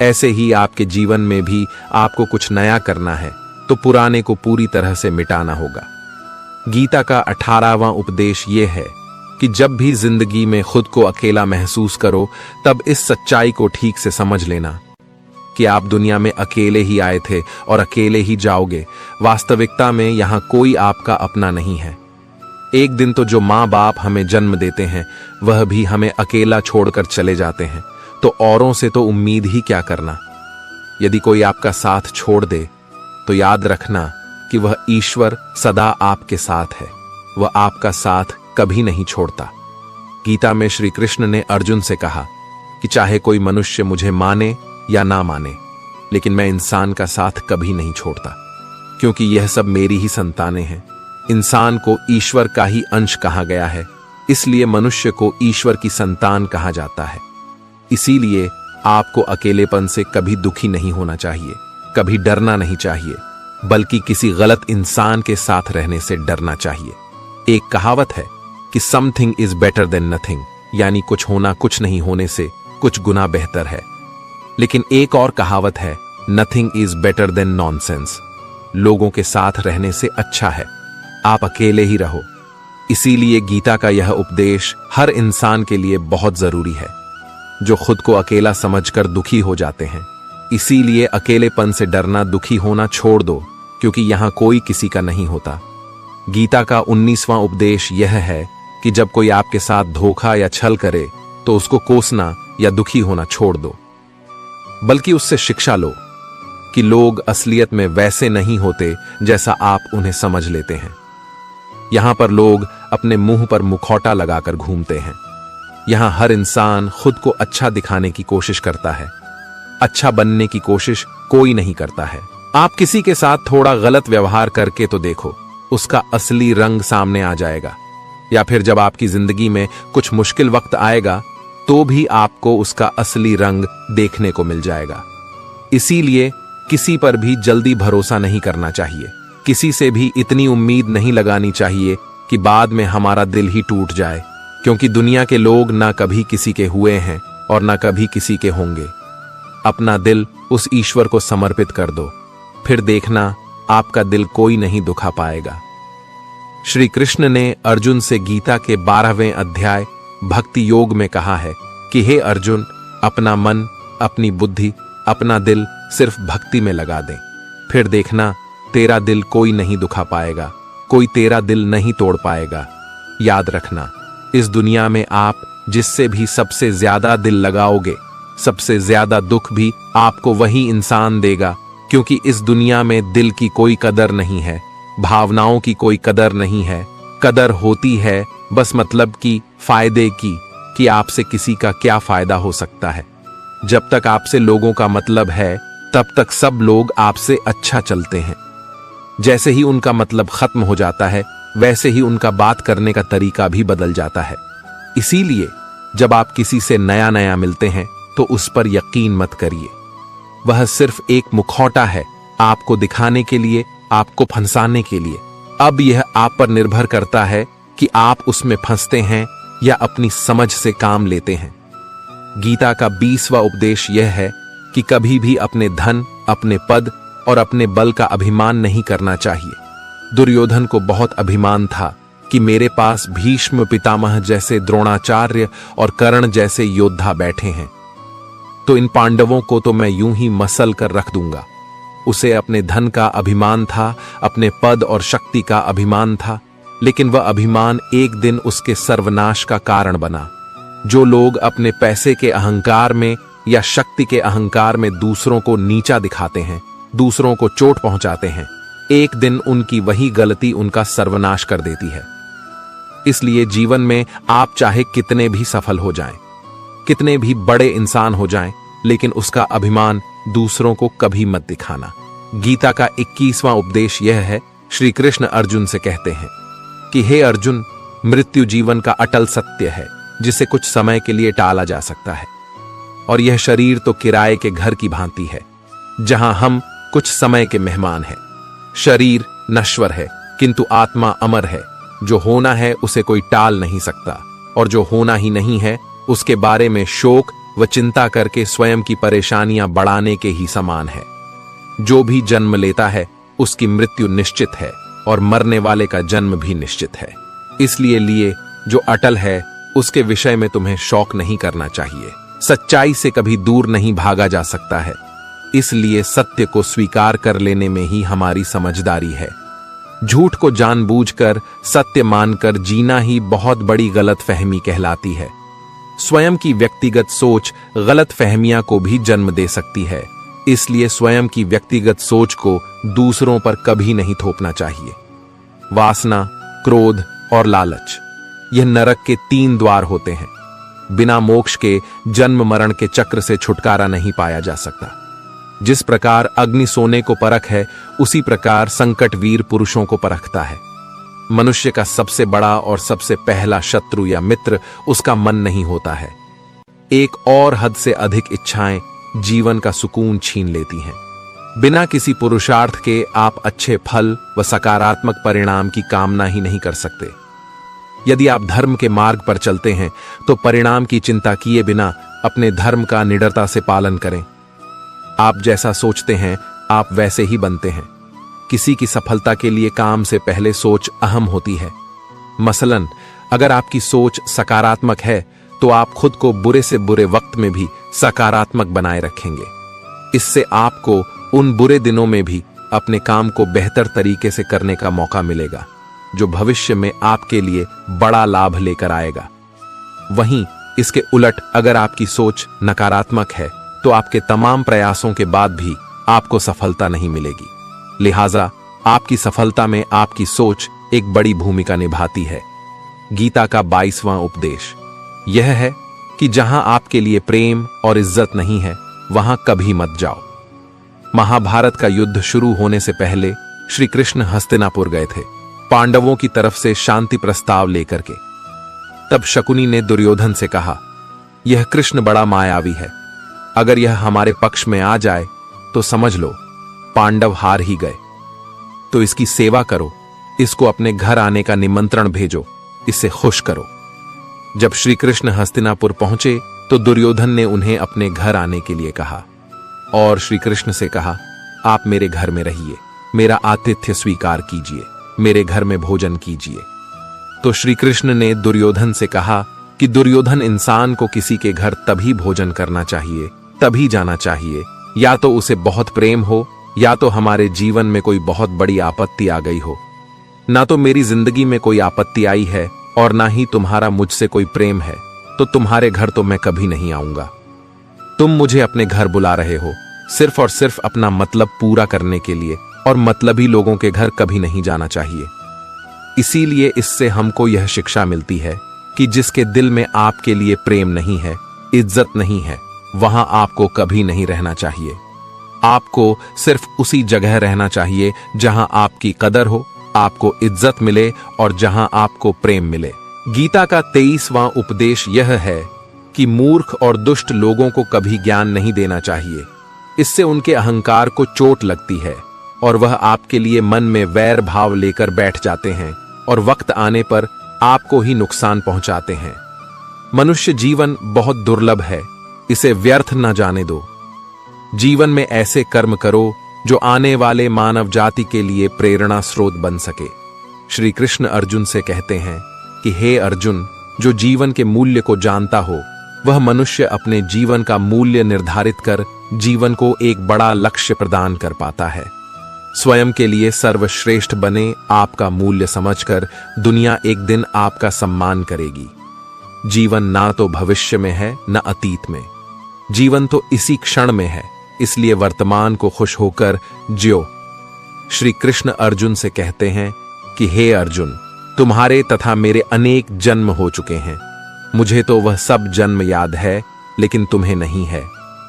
ऐसे ही आपके जीवन में भी आपको कुछ नया करना है तो पुराने को पूरी तरह से मिटाना होगा। गीता का 18वां उपदेश यह है कि जब भी जिंदगी में खुद को अकेला महसूस करो तब इस सच्चाई को ठीक से समझ लेना कि आप दुनिया में अकेले ही आए थे और अकेले ही जाओगे। वास्तविकता में यहां कोई आपका अपना नहीं है। एक दिन तो जो माँ बाप हमें जन्म देते हैं वह भी हमें अकेला छोड़कर चले जाते हैं, तो औरों से तो उम्मीद ही क्या करना। यदि कोई आपका साथ छोड़ दे तो याद रखना कि वह ईश्वर सदा आपके साथ है, वह आपका साथ कभी नहीं छोड़ता। गीता में श्री कृष्ण ने अर्जुन से कहा कि चाहे कोई मनुष्य मुझे माने या ना माने, लेकिन मैं इंसान का साथ कभी नहीं छोड़ता, क्योंकि यह सब मेरी ही संतानें हैं। इंसान को ईश्वर का ही अंश कहा गया है, इसलिए मनुष्य को ईश्वर की संतान कहा जाता है। इसीलिए आपको अकेलेपन से कभी दुखी नहीं होना चाहिए, कभी डरना नहीं चाहिए, बल्कि किसी गलत इंसान के साथ रहने से डरना चाहिए। एक कहावत है कि something is better than nothing, यानी कुछ होना कुछ नहीं होने से कुछ गुना बेहतर है। लेकिन एक और कहावत है, nothing is better than nonsense, लोगों के साथ रहने से अच्छा है आप अकेले ही रहो। इसीलिए गीता का यह उपदेश हर इंसान के लिए बहुत जरूरी है जो खुद को अकेला समझकर दुखी हो जाते हैं। इसीलिए अकेलेपन से डरना, दुखी होना छोड़ दो, क्योंकि यहां कोई किसी का नहीं होता। गीता का 19वां उपदेश यह है कि जब कोई आपके साथ धोखा या छल करे तो उसको कोसना या दुखी होना छोड़ दो, बल्कि उससे शिक्षा लो कि लोग असलियत में वैसे नहीं होते जैसा आप उन्हें समझ लेते हैं। यहां पर लोग अपने मुंह पर मुखौटा लगाकर घूमते हैं। यहां हर इंसान खुद को अच्छा दिखाने की कोशिश करता है, अच्छा बनने की कोशिश कोई नहीं करता है। आप किसी के साथ थोड़ा गलत व्यवहार करके तो देखो, उसका असली रंग सामने आ जाएगा। या फिर जब आपकी जिंदगी में कुछ मुश्किल वक्त आएगा तो भी आपको उसका असली रंग देखने को मिल जाएगा। इसीलिए किसी पर भी जल्दी भरोसा नहीं करना चाहिए, किसी से भी इतनी उम्मीद नहीं लगानी चाहिए कि बाद में हमारा दिल ही टूट जाए, क्योंकि दुनिया के लोग ना कभी किसी के हुए हैं और ना कभी किसी के होंगे। अपना दिल उस ईश्वर को समर्पित कर दो, फिर देखना आपका दिल कोई नहीं दुखा पाएगा। श्री कृष्ण ने अर्जुन से गीता के 12वें अध्याय भक्ति योग में कहा है कि हे अर्जुन, अपना मन, अपनी बुद्धि, अपना दिल सिर्फ भक्ति में लगा दें, फिर देखना तेरा दिल कोई नहीं दुखा पाएगा, कोई तेरा दिल नहीं तोड़ पाएगा। याद रखना, इस दुनिया में आप जिससे भी सबसे ज्यादा दिल लगाओगे, सबसे ज्यादा दुख भी आपको वही इंसान देगा, क्योंकि इस दुनिया में दिल की कोई कदर नहीं है, भावनाओं की कोई कदर नहीं है। कदर होती है बस मतलब की, फायदे की, कि आपसे किसी का क्या फायदा हो सकता है। जब तक आपसे लोगों का मतलब है, तब तक सब लोग आपसे अच्छा चलते हैं। जैसे ही उनका मतलब खत्म हो जाता है, वैसे ही उनका बात करने का तरीका भी बदल जाता है। इसीलिए जब आप किसी से नया नया मिलते हैं तो उस पर यकीन मत करिए। वह सिर्फ एक मुखौटा है, आपको दिखाने के लिए, आपको फंसाने के लिए। अब यह आप पर निर्भर करता है कि आप उसमें फंसते हैं या अपनी समझ से काम लेते हैं। गीता का 20वां उपदेश यह है कि कभी भी अपने धन, अपने पद और अपने बल का अभिमान नहीं करना चाहिए। दुर्योधन को बहुत अभिमान था कि मेरे पास भीष्म पितामह जैसे, द्रोणाचार्य और कर्ण जैसे योद्धा बैठे हैं, तो इन पांडवों को तो मैं यूं ही मसल कर रख दूंगा। उसे अपने धन का अभिमान था, अपने पद और शक्ति का अभिमान था, लेकिन वह अभिमान एक दिन उसके सर्वनाश का कारण बना। जो लोग अपने पैसे के अहंकार में या शक्ति के अहंकार में दूसरों को नीचा दिखाते हैं, दूसरों को चोट पहुंचाते हैं, एक दिन उनकी वही गलती उनका सर्वनाश कर देती है। इसलिए जीवन में आप चाहे कितने भी सफल हो जाएं, कितने भी बड़े इंसान हो जाएं, लेकिन उसका अभिमान दूसरों को कभी मत दिखाना। गीता का 21वां उपदेश यह है, श्री कृष्ण अर्जुन से कहते हैं कि हे अर्जुन, मृत्यु जीवन का अटल सत्य है, जिसे कुछ समय के लिए टाला जा सकता है, और यह शरीर तो किराए के घर की भांति है, जहां हम कुछ समय के मेहमान हैं। शरीर नश्वर है, किंतु आत्मा अमर है। जो होना है उसे कोई टाल नहीं सकता, और जो होना ही नहीं है उसके बारे में शोक व चिंता करके स्वयं की परेशानियां बढ़ाने के ही समान है। जो भी जन्म लेता है उसकी मृत्यु निश्चित है, और मरने वाले का जन्म भी निश्चित है। इसलिए लिए जो अटल है उसके विषय में तुम्हें शौक नहीं करना चाहिए। सच्चाई से कभी दूर नहीं भागा जा सकता है, इसलिए सत्य को स्वीकार कर लेने में ही हमारी समझदारी है। झूठ को जानबूझकर सत्य मानकर जीना ही बहुत बड़ी गलतफहमी कहलाती है। स्वयं की व्यक्तिगत सोच गलतफहमियां को भी जन्म दे सकती है, इसलिए स्वयं की व्यक्तिगत सोच को दूसरों पर कभी नहीं थोपना चाहिए। वासना, क्रोध और लालच, यह नरक के 3 द्वार होते हैं। बिना मोक्ष के जन्म मरण के चक्र से छुटकारा नहीं पाया जा सकता। जिस प्रकार अग्नि सोने को परख है, उसी प्रकार संकट वीर पुरुषों को परखता है। मनुष्य का सबसे बड़ा और सबसे पहला शत्रु या मित्र उसका मन नहीं होता है। एक और हद से अधिक इच्छाएं जीवन का सुकून छीन लेती हैं। बिना किसी पुरुषार्थ के आप अच्छे फल व सकारात्मक परिणाम की कामना ही नहीं कर सकते। यदि आप धर्म के मार्ग पर चलते हैं तो परिणाम की चिंता किए बिना अपने धर्म का निडरता से पालन करें। आप जैसा सोचते हैं आप वैसे ही बनते हैं। किसी की सफलता के लिए काम से पहले सोच अहम होती है। मसलन, अगर आपकी सोच सकारात्मक है तो आप खुद को बुरे से बुरे वक्त में भी सकारात्मक बनाए रखेंगे। इससे आपको उन बुरे दिनों में भी अपने काम को बेहतर तरीके से करने का मौका मिलेगा, जो भविष्य में आपके लिए बड़ा लाभ लेकर आएगा। वहीं इसके उलट अगर आपकी सोच नकारात्मक है तो आपके तमाम प्रयासों के बाद भी आपको सफलता नहीं मिलेगी। लिहाजा आपकी सफलता में आपकी सोच एक बड़ी भूमिका निभाती है। गीता का 22वां उपदेश यह है कि जहां आपके लिए प्रेम और इज्जत नहीं है, वहां कभी मत जाओ। महाभारत का युद्ध शुरू होने से पहले श्री कृष्ण हस्तिनापुर गए थे, पांडवों की तरफ से शांति प्रस्ताव लेकर के। तब शकुनी ने दुर्योधन से कहा, यह कृष्ण बड़ा मायावी है, अगर यह हमारे पक्ष में आ जाए तो समझ लो पांडव हार ही गए। तो इसकी सेवा करो, इसको अपने घर आने का निमंत्रण भेजो, इसे खुश करो। जब श्री कृष्ण हस्तिनापुर पहुंचे तो दुर्योधन ने उन्हें अपने घर आने के लिए कहा और श्री कृष्ण से कहा, आप मेरे घर में रहिए, मेरा आतिथ्य स्वीकार कीजिए, मेरे घर में भोजन कीजिए। तो श्री कृष्ण ने दुर्योधन से कहा कि दुर्योधन इंसान को किसी के घर तभी भोजन करना चाहिए, तभी जाना चाहिए, या तो उसे बहुत प्रेम हो, या तो हमारे जीवन में कोई बहुत बड़ी आपत्ति आ गई हो। ना तो मेरी जिंदगी में कोई आपत्ति आई है और ना ही तुम्हारा मुझसे कोई प्रेम है, तो तुम्हारे घर तो मैं कभी नहीं आऊंगा। तुम मुझे अपने घर बुला रहे हो सिर्फ और सिर्फ अपना मतलब पूरा करने के लिए, और मतलबी लोगों के घर कभी नहीं जाना चाहिए। इसीलिए इससे हमको यह शिक्षा मिलती है कि जिसके दिल में आपके लिए प्रेम नहीं है, इज्जत नहीं है, वहां आपको कभी नहीं रहना चाहिए। आपको सिर्फ उसी जगह रहना चाहिए जहां आपकी कदर हो, आपको इज्जत मिले और जहां आपको प्रेम मिले। गीता का 23वां उपदेश यह है कि मूर्ख और दुष्ट लोगों को कभी ज्ञान नहीं देना चाहिए। इससे उनके अहंकार को चोट लगती है और वह आपके लिए मन में वैर भाव लेकर बैठ जाते हैं और वक्त आने पर आपको ही नुकसान पहुंचाते हैं। मनुष्य जीवन बहुत दुर्लभ है, इसे व्यर्थ न जाने दो। जीवन में ऐसे कर्म करो जो आने वाले मानव जाति के लिए प्रेरणा स्रोत बन सके। श्री कृष्ण अर्जुन से कहते हैं कि हे अर्जुन, जो जीवन के मूल्य को जानता हो वह मनुष्य अपने जीवन का मूल्य निर्धारित कर जीवन को एक बड़ा लक्ष्य प्रदान कर पाता है। स्वयं के लिए सर्वश्रेष्ठ बने, आपका मूल्य समझकर दुनिया एक दिन आपका सम्मान करेगी। जीवन ना तो भविष्य में है न अतीत में, जीवन तो इसी क्षण में है, इसलिए वर्तमान को खुश होकर जियो। श्री कृष्ण अर्जुन से कहते हैं कि हे अर्जुन, तुम्हारे तथा मेरे अनेक जन्म हो चुके हैं, मुझे तो वह सब जन्म याद है, लेकिन तुम्हें नहीं है।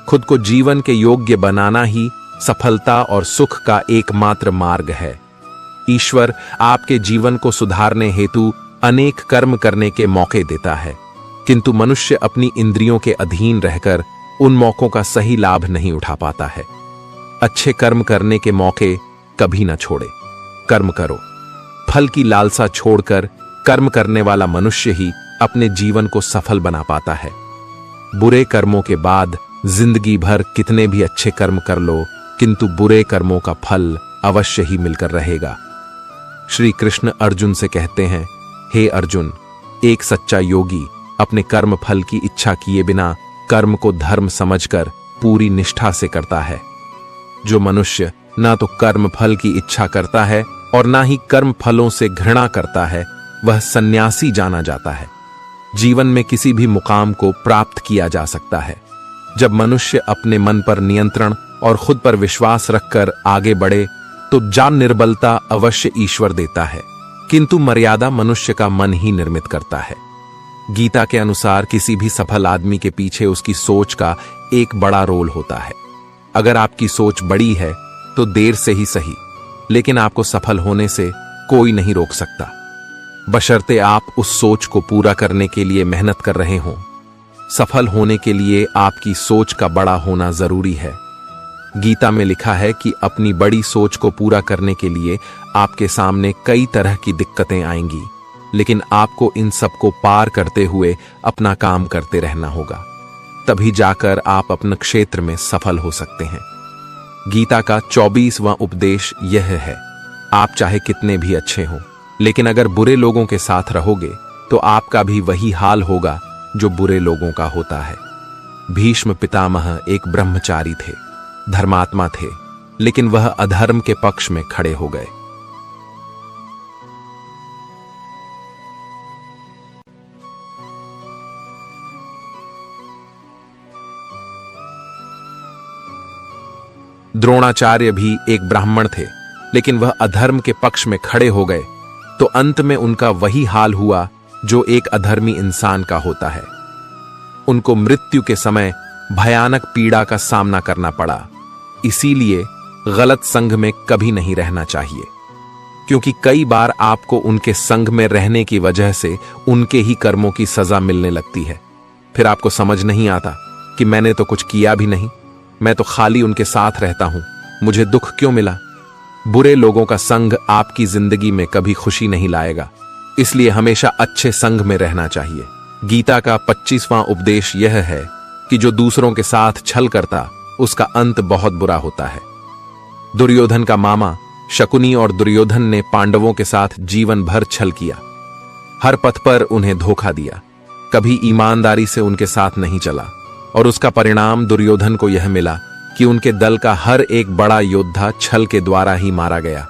खुद को जीवन के योग्य बनाना ही सफलता और सुख का एकमात्र मार्ग है। ईश्वर आपके जीवन को सुधारने हेतु अनेक कर्म करने के मौके देता है, किंतु मनुष्य अपनी इंद्रियों के अधीन रहकर उन मौकों का सही लाभ नहीं उठा पाता है। अच्छे कर्म करने के मौके कभी न छोड़े, कर्म करो। फल की लालसा छोड़कर कर्म करने वाला मनुष्य ही अपने जीवन को सफल बना पाता है। बुरे कर्मों के बाद जिंदगी भर कितने भी अच्छे कर्म कर लो, किंतु बुरे कर्मों का फल अवश्य ही मिलकर रहेगा। श्री कृष्ण अर्जुन से कहते हैं, हे अर्जुन, एक सच्चा योगी अपने कर्म फल की इच्छा किए बिना कर्म को धर्म समझकर पूरी निष्ठा से करता है। जो मनुष्य ना तो कर्म फल की इच्छा करता है और ना ही कर्म फलों से घृणा करता है, वह सन्यासी जाना जाता है। जीवन में किसी भी मुकाम को प्राप्त किया जा सकता है जब मनुष्य अपने मन पर नियंत्रण और खुद पर विश्वास रखकर आगे बढ़े, तो जान निर्बलता अवश्य ईश्वर देता है, किंतु मर्यादा मनुष्य का मन ही निर्मित करता है। गीता के अनुसार किसी भी सफल आदमी के पीछे उसकी सोच का एक बड़ा रोल होता है। अगर आपकी सोच बड़ी है तो देर से ही सही, लेकिन आपको सफल होने से कोई नहीं रोक सकता, बशर्ते आप उस सोच को पूरा करने के लिए मेहनत कर रहे हों। सफल होने के लिए आपकी सोच का बड़ा होना जरूरी है। गीता में लिखा है कि अपनी बड़ी सोच को पूरा करने के लिए आपके सामने कई तरह की दिक्कतें आएंगी, लेकिन आपको इन सब को पार करते हुए अपना काम करते रहना होगा, तभी जाकर आप अपने क्षेत्र में सफल हो सकते हैं। गीता का 24वां उपदेश यह है, आप चाहे कितने भी अच्छे हों, लेकिन अगर बुरे लोगों के साथ रहोगे तो आपका भी वही हाल होगा जो बुरे लोगों का होता है। भीष्म पितामह एक ब्रह्मचारी थे, धर्मात्मा थे, लेकिन वह अधर्म के पक्ष में खड़े हो गए। द्रोणाचार्य भी एक ब्राह्मण थे, लेकिन वह अधर्म के पक्ष में खड़े हो गए, तो अंत में उनका वही हाल हुआ जो एक अधर्मी इंसान का होता है। उनको मृत्यु के समय भयानक पीड़ा का सामना करना पड़ा। इसीलिए गलत संग में कभी नहीं रहना चाहिए, क्योंकि कई बार आपको उनके संग में रहने की वजह से उनके ही कर्मों की सजा मिलने लगती है। फिर आपको समझ नहीं आता कि मैंने तो कुछ किया भी नहीं, मैं तो खाली उनके साथ रहता हूं, मुझे दुख क्यों मिला। बुरे लोगों का संग आपकी जिंदगी में कभी खुशी नहीं लाएगा, इसलिए हमेशा अच्छे संग में रहना चाहिए। गीता का 25वां उपदेश यह है कि जो दूसरों के साथ छल करता उसका अंत बहुत बुरा होता है। दुर्योधन का मामा शकुनी और दुर्योधन ने पांडवों के साथ जीवन भर छल किया, हर पथ पर उन्हें धोखा दिया, कभी ईमानदारी से उनके साथ नहीं चला, और उसका परिणाम दुर्योधन को यह मिला कि उनके दल का हर एक बड़ा योद्धा छल के द्वारा ही मारा गया,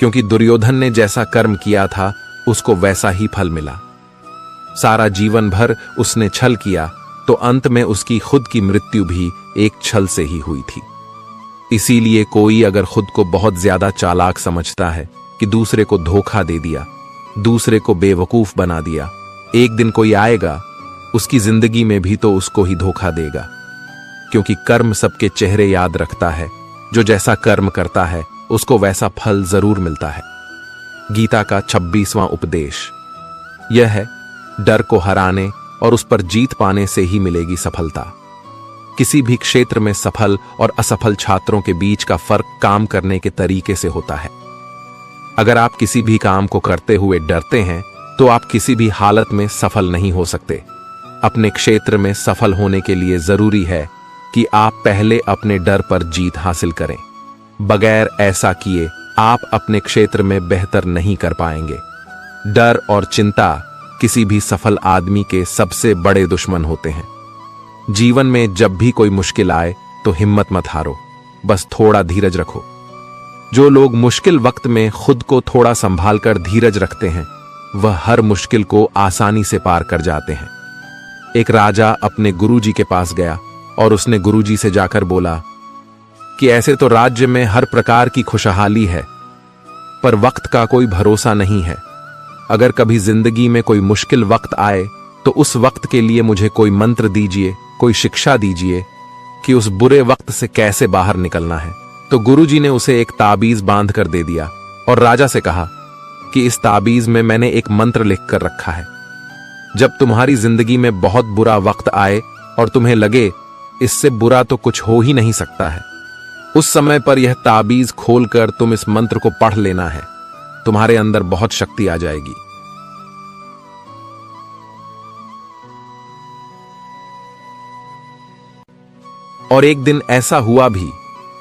क्योंकि दुर्योधन ने जैसा कर्म किया था उसको वैसा ही फल मिला। सारा जीवन भर उसने छल किया, तो अंत में उसकी खुद की मृत्यु भी एक छल से ही हुई थी। इसीलिए कोई अगर खुद को बहुत ज्यादा चालाक समझता है कि दूसरे को धोखा दे दिया, दूसरे को बेवकूफ बना दिया, एक दिन कोई आएगा उसकी जिंदगी में भी तो उसको ही धोखा देगा, क्योंकि कर्म सबके चेहरे याद रखता है। जो जैसा कर्म करता है उसको वैसा फल जरूर मिलता है। गीता का 26वां उपदेश यह है, डर को हराने और उस पर जीत पाने से ही मिलेगी सफलता। किसी भी क्षेत्र में सफल और असफल छात्रों के बीच का फर्क काम करने के तरीके से होता है। अगर आप किसी भी काम को करते हुए डरते हैं तो आप किसी भी हालत में सफल नहीं हो सकते। अपने क्षेत्र में सफल होने के लिए जरूरी है कि आप पहले अपने डर पर जीत हासिल करें। बगैर ऐसा किए आप अपने क्षेत्र में बेहतर नहीं कर पाएंगे। डर और चिंता किसी भी सफल आदमी के सबसे बड़े दुश्मन होते हैं। जीवन में जब भी कोई मुश्किल आए तो हिम्मत मत हारो, बस थोड़ा धीरज रखो। जो लोग मुश्किल वक्त में खुद को थोड़ा संभाल कर धीरज रखते हैं वह हर मुश्किल को आसानी से पार कर जाते हैं। एक राजा अपने गुरुजी के पास गया और उसने गुरुजी से जाकर बोला कि ऐसे तो राज्य में हर प्रकार की खुशहाली है, पर वक्त का कोई भरोसा नहीं है। अगर कभी जिंदगी में कोई मुश्किल वक्त आए तो उस वक्त के लिए मुझे कोई मंत्र दीजिए, कोई शिक्षा दीजिए कि उस बुरे वक्त से कैसे बाहर निकलना है। तो गुरुजी ने उसे एक ताबीज बांध कर दे दिया और राजा से कहा कि इस ताबीज में मैंने एक मंत्र लिख कर रखा है। जब तुम्हारी जिंदगी में बहुत बुरा वक्त आए और तुम्हें लगे इससे बुरा तो कुछ हो ही नहीं सकता है, उस समय पर यह ताबीज खोलकर तुम इस मंत्र को पढ़ लेना है। तुम्हारे अंदर बहुत शक्ति आ जाएगी। और एक दिन ऐसा हुआ भी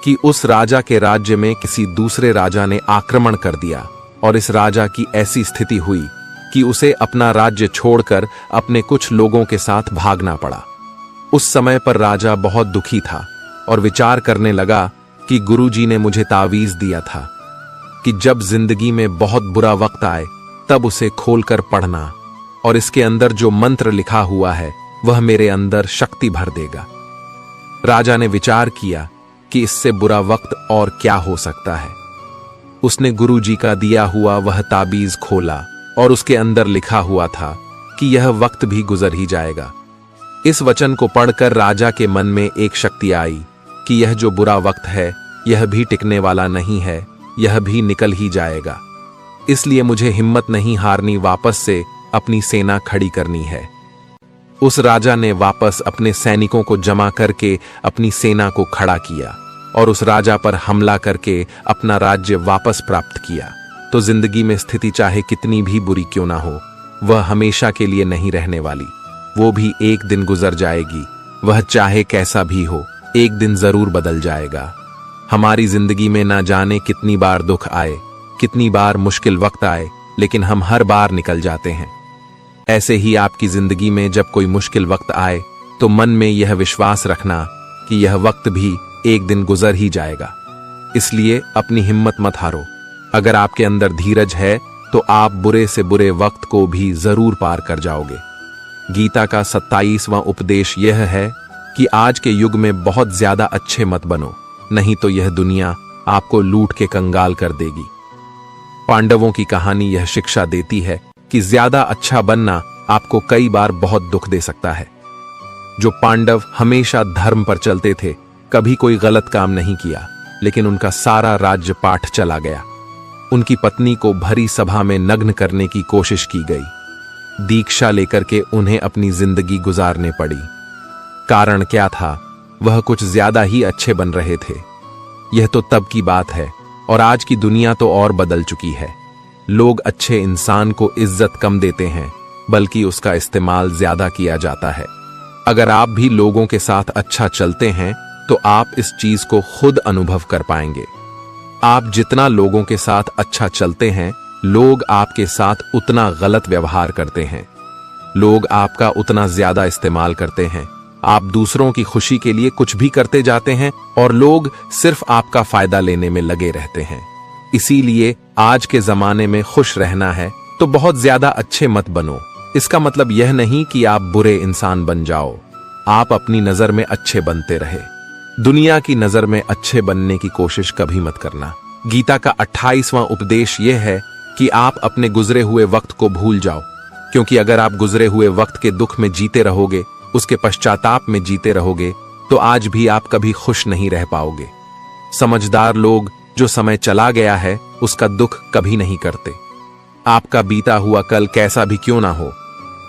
कि उस राजा के राज्य में किसी दूसरे राजा ने आक्रमण कर दिया और इस राजा की ऐसी स्थिति हुई कि उसे अपना राज्य छोड़कर अपने कुछ लोगों के साथ भागना पड़ा। उस समय पर राजा बहुत दुखी था और विचार करने लगा कि गुरुजी ने मुझे तावीज दिया था कि जब जिंदगी में बहुत बुरा वक्त आए तब उसे खोलकर पढ़ना, और इसके अंदर जो मंत्र लिखा हुआ है वह मेरे अंदर शक्ति भर देगा। राजा ने विचार किया कि इससे बुरा वक्त और क्या हो सकता है। उसने गुरुजी का दिया हुआ वह ताबीज खोला और उसके अंदर लिखा हुआ था कि यह वक्त भी गुजर ही जाएगा। इस वचन को पढ़कर राजा के मन में एक शक्ति आई कि यह जो बुरा वक्त है यह भी टिकने वाला नहीं है, यह भी निकल ही जाएगा। इसलिए मुझे हिम्मत नहीं हारनी, वापस से अपनी सेना खड़ी करनी है। उस राजा ने वापस अपने सैनिकों को जमा करके अपनी सेना को खड़ा किया और उस राजा पर हमला करके अपना राज्य वापस प्राप्त किया। तो जिंदगी में स्थिति चाहे कितनी भी बुरी क्यों ना हो, वह हमेशा के लिए नहीं रहने वाली। वो भी एक दिन गुजर जाएगी। वह चाहे कैसा भी हो, एक दिन जरूर बदल जाएगा। हमारी जिंदगी में ना जाने कितनी बार दुख आए, कितनी बार मुश्किल वक्त आए, लेकिन हम हर बार निकल जाते हैं। ऐसे ही आपकी जिंदगी में जब कोई मुश्किल वक्त आए तो मन में यह विश्वास रखना कि यह वक्त भी एक दिन गुजर ही जाएगा। इसलिए अपनी हिम्मत मत हारो। अगर आपके अंदर धीरज है तो आप बुरे से बुरे वक्त को भी जरूर पार कर जाओगे। गीता का 27वां उपदेश यह है कि आज के युग में बहुत ज्यादा अच्छे मत बनो, नहीं तो यह दुनिया आपको लूट के कंगाल कर देगी। पांडवों की कहानी यह शिक्षा देती है कि ज्यादा अच्छा बनना आपको कई बार बहुत दुख दे सकता है। जो पांडव हमेशा धर्म पर चलते थे, कभी कोई गलत काम नहीं किया, लेकिन उनका सारा राज्य पाठ चला गया। उनकी पत्नी को भरी सभा में नग्न करने की कोशिश की गई। दीक्षा लेकर के उन्हें अपनी जिंदगी गुजारने पड़ी। कारण क्या था? वह कुछ ज्यादा ही अच्छे बन रहे थे। यह तो तब की बात है, और आज की दुनिया तो और बदल चुकी है। लोग अच्छे इंसान को इज्जत कम देते हैं, बल्कि उसका इस्तेमाल ज्यादा किया जाता है। अगर आप भी लोगों के साथ अच्छा चलते हैं तो आप इस चीज को खुद अनुभव कर पाएंगे। आप जितना लोगों के साथ अच्छा चलते हैं, लोग आपके साथ उतना गलत व्यवहार करते हैं। लोग आपका उतना ज्यादा इस्तेमाल करते हैं। आप दूसरों की खुशी के लिए कुछ भी करते जाते हैं और लोग सिर्फ आपका फायदा लेने में लगे रहते हैं। इसीलिए आज के जमाने में खुश रहना है तो बहुत ज्यादा अच्छे मत बनो। इसका मतलब यह नहीं कि आप बुरे इंसान बन जाओ। आप अपनी नजर में अच्छे बनते रहे। दुनिया की नजर में अच्छे बनने की कोशिश कभी मत करना। गीता का 28वां उपदेश यह है कि आप अपने गुजरे हुए वक्त को भूल जाओ, क्योंकि अगर आप गुजरे हुए वक्त के दुख में जीते रहोगे, उसके पश्चाताप में जीते रहोगे, तो आज भी आप कभी खुश नहीं रह पाओगे। समझदार लोग जो समय चला गया है उसका दुख कभी नहीं करते। आपका बीता हुआ कल कैसा भी क्यों ना हो,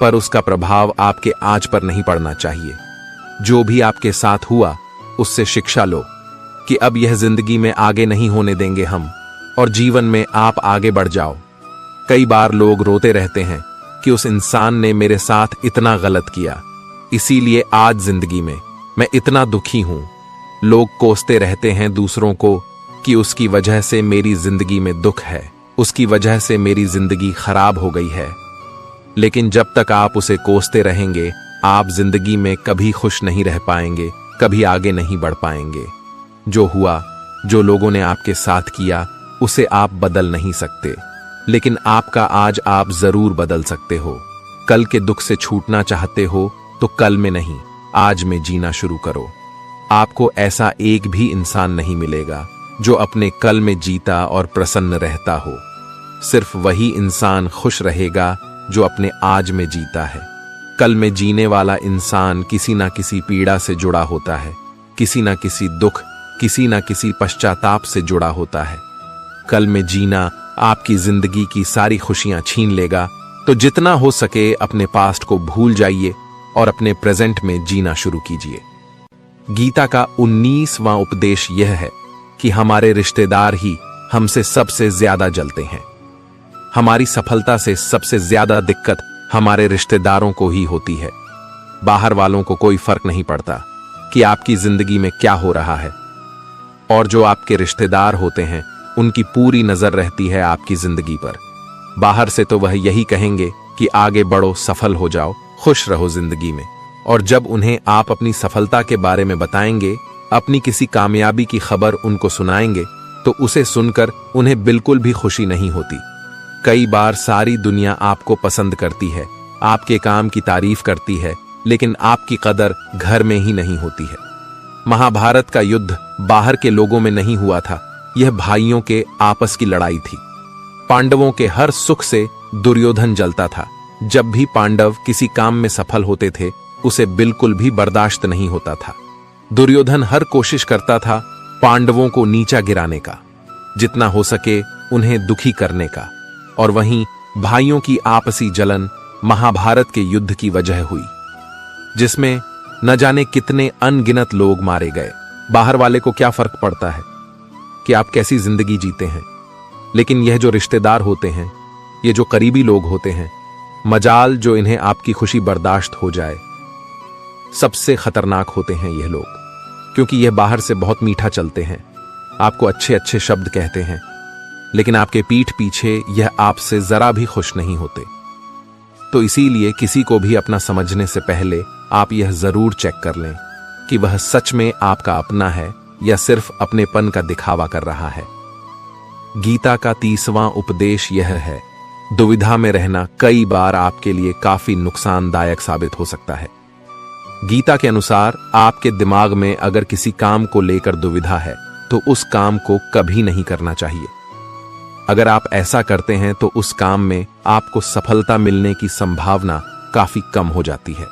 पर उसका प्रभाव आपके आज पर नहीं पड़ना चाहिए। जो भी आपके साथ हुआ उससे शिक्षा लो कि अब यह जिंदगी में आगे नहीं होने देंगे हम, और जीवन में आप आगे बढ़ जाओ। कई बार लोग रोते रहते हैं कि उस इंसान ने मेरे साथ इतना गलत किया, इसीलिए आज जिंदगी में मैं इतना दुखी हूं। लोग कोसते रहते हैं दूसरों को कि उसकी वजह से मेरी जिंदगी में दुख है, उसकी वजह से मेरी जिंदगी खराब हो गई है। लेकिन जब तक आप उसे कोसते रहेंगे, आप जिंदगी में कभी खुश नहीं रह पाएंगे, कभी आगे नहीं बढ़ पाएंगे। जो हुआ, जो लोगों ने आपके साथ किया, उसे आप बदल नहीं सकते, लेकिन आपका आज आप जरूर बदल सकते हो। कल के दुख से छूटना चाहते हो तो कल में नहीं, आज में जीना शुरू करो। आपको ऐसा एक भी इंसान नहीं मिलेगा जो अपने कल में जीता और प्रसन्न रहता हो। सिर्फ वही इंसान खुश रहेगा जो अपने आज में जीता है। कल में जीने वाला इंसान किसी ना किसी पीड़ा से जुड़ा होता है, किसी ना किसी दुख, किसी ना किसी पश्चाताप से जुड़ा होता है। कल में जीना आपकी जिंदगी की सारी खुशियां छीन लेगा, तो जितना हो सके अपने पास्ट को भूल जाइए और अपने प्रेजेंट में जीना शुरू कीजिए। गीता का 19वां उपदेश यह है कि हमारे रिश्तेदार ही हमसे सबसे ज्यादा जलते हैं। हमारी सफलता से सबसे ज्यादा दिक्कत हमारे रिश्तेदारों को ही होती है। बाहर वालों को कोई फर्क नहीं पड़ता कि आपकी जिंदगी में क्या हो रहा है, और जो आपके रिश्तेदार होते हैं उनकी पूरी नजर रहती है आपकी जिंदगी पर। बाहर से तो वह यही कहेंगे कि आगे बढ़ो, सफल हो जाओ, खुश रहो जिंदगी में, और जब उन्हें आप अपनी सफलता के बारे में बताएंगे, अपनी किसी कामयाबी की खबर उनको सुनाएंगे, तो उसे सुनकर उन्हें बिल्कुल भी खुशी नहीं होती। कई बार सारी दुनिया आपको पसंद करती है, आपके काम की तारीफ करती है, लेकिन आपकी कदर घर में ही नहीं होती है। महाभारत का युद्ध बाहर के लोगों में नहीं हुआ था, यह भाइयों के आपस की लड़ाई थी। पांडवों के हर सुख से दुर्योधन जलता था। जब भी पांडव किसी काम में सफल होते थे, उसे बिल्कुल भी बर्दाश्त नहीं होता था। दुर्योधन हर कोशिश करता था पांडवों को नीचा गिराने का, जितना हो सके उन्हें दुखी करने का, और वहीं भाइयों की आपसी जलन महाभारत के युद्ध की वजह हुई, जिसमें न जाने कितने अनगिनत लोग मारे गए। बाहर वाले को क्या फर्क पड़ता है कि आप कैसी जिंदगी जीते हैं, लेकिन यह जो रिश्तेदार होते हैं, ये जो करीबी लोग होते हैं, मजाल जो इन्हें आपकी खुशी बर्दाश्त हो जाए। सबसे खतरनाक होते हैं यह लोग, क्योंकि यह बाहर से बहुत मीठा चलते हैं, आपको अच्छे अच्छे शब्द कहते हैं, लेकिन आपके पीठ पीछे यह आपसे जरा भी खुश नहीं होते। तो इसीलिए किसी को भी अपना समझने से पहले आप यह जरूर चेक कर लें कि वह सच में आपका अपना है या सिर्फ अपनेपन का दिखावा कर रहा है। गीता का 30वां उपदेश यह है, दुविधा में रहना कई बार आपके लिए काफी नुकसानदायक साबित हो सकता है। गीता के अनुसार आपके दिमाग में अगर किसी काम को लेकर दुविधा है तो उस काम को कभी नहीं करना चाहिए। अगर आप ऐसा करते हैं तो उस काम में आपको सफलता मिलने की संभावना काफी कम हो जाती है।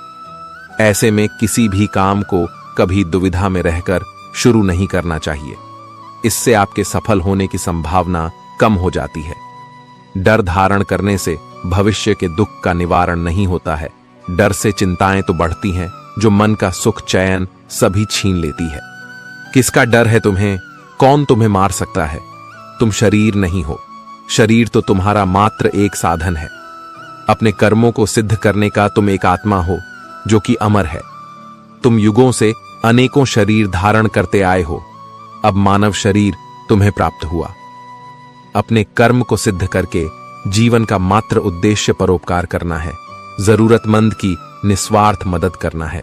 ऐसे में किसी भी काम को कभी दुविधा में रहकर शुरू नहीं करना चाहिए। इससे आपके सफल होने की संभावना कम हो जाती है। डर धारण करने से भविष्य के दुख का निवारण नहीं होता है। डर से चिंताएं तो बढ़ती हैं, जो मन का सुख चैन सभी छीन लेती है। किसका डर है तुम्हें? कौन तुम्हें मार सकता है? तुम शरीर नहीं हो। शरीर तो तुम्हारा मात्र एक साधन है। अपने कर्मों को सिद्ध करने का तुम एक आत्मा हो जो कि अमर है। तुम युगों से अनेकों शरीर धारण करते आए हो, अब मानव शरीर तुम्हें प्राप्त हुआ। अपने कर्म को सिद्ध करके जीवन का मात्र उद्देश्य परोपकार करना है। जरूरतमंद की निस्वार्थ मदद करना है।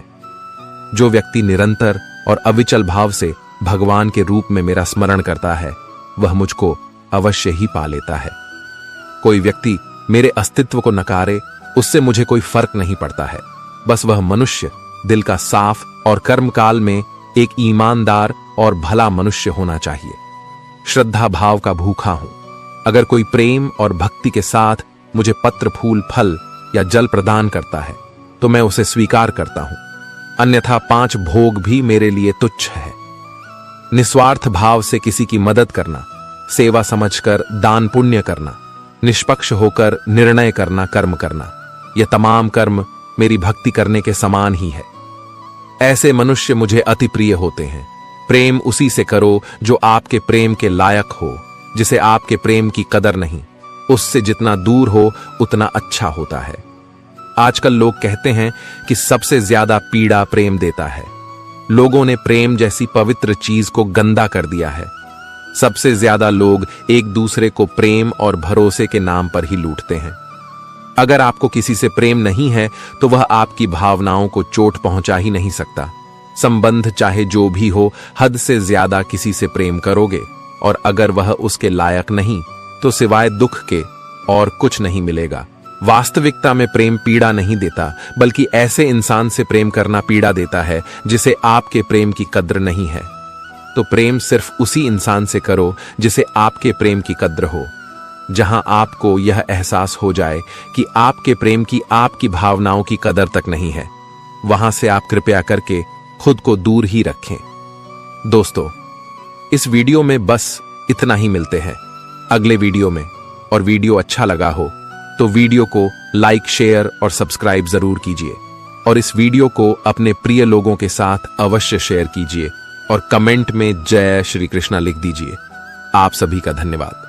जो व्यक्ति निरंतर और अविचल भाव से भगवान के रूप में मेरा स्मरण करता है, वह मुझको अवश्य ही पा लेता है। कोई व्यक्ति मेरे अस्तित्व को नकारे, उससे मुझे कोई फर्क नहीं पड़ता है। बस वह मनुष्य दिल का साफ और कर्मकाल में एक ईमानदार और भला मनुष्य होना चाहिए। श्रद्धा भाव का भूखा हूं। अगर कोई प्रेम और भक्ति के साथ मुझे पत्र, फूल, फल या जल प्रदान करता है तो मैं उसे स्वीकार करता हूं, अन्यथा 5 भोग भी मेरे लिए तुच्छ है। निस्वार्थ भाव से किसी की मदद करना, सेवा समझकर दान पुण्य करना, निष्पक्ष होकर निर्णय करना, कर्म करना, यह तमाम कर्म मेरी भक्ति करने के समान ही है। ऐसे मनुष्य मुझे अति प्रिय होते हैं। प्रेम उसी से करो जो आपके प्रेम के लायक हो। जिसे आपके प्रेम की कदर नहीं, उससे जितना दूर हो उतना अच्छा होता है। आजकल लोग कहते हैं कि सबसे ज्यादा पीड़ा प्रेम देता है। लोगों ने प्रेम जैसी पवित्र चीज को गंदा कर दिया है। सबसे ज्यादा लोग एक दूसरे को प्रेम और भरोसे के नाम पर ही लूटते हैं। अगर आपको किसी से प्रेम नहीं है तो वह आपकी भावनाओं को चोट पहुंचा ही नहीं सकता। संबंध चाहे जो भी हो, हद से ज्यादा किसी से प्रेम करोगे और अगर वह उसके लायक नहीं तो सिवाय दुख के और कुछ नहीं मिलेगा। वास्तविकता में प्रेम पीड़ा नहीं देता, बल्कि ऐसे इंसान से प्रेम करना पीड़ा देता है जिसे आपके प्रेम की कद्र नहीं है। तो प्रेम सिर्फ उसी इंसान से करो जिसे आपके प्रेम की कद्र हो। जहां आपको यह एहसास हो जाए कि आपके प्रेम की, आपकी भावनाओं की कदर तक नहीं है, वहां से आप कृपया करके खुद को दूर ही रखें। दोस्तों, इस वीडियो में बस इतना ही। मिलते हैं अगले वीडियो में। और वीडियो अच्छा लगा हो तो वीडियो को लाइक, शेयर और सब्सक्राइब जरूर कीजिए। और इस वीडियो को अपने प्रिय लोगों के साथ अवश्य शेयर कीजिए और कमेंट में जय श्री कृष्णा लिख दीजिए। आप सभी का धन्यवाद।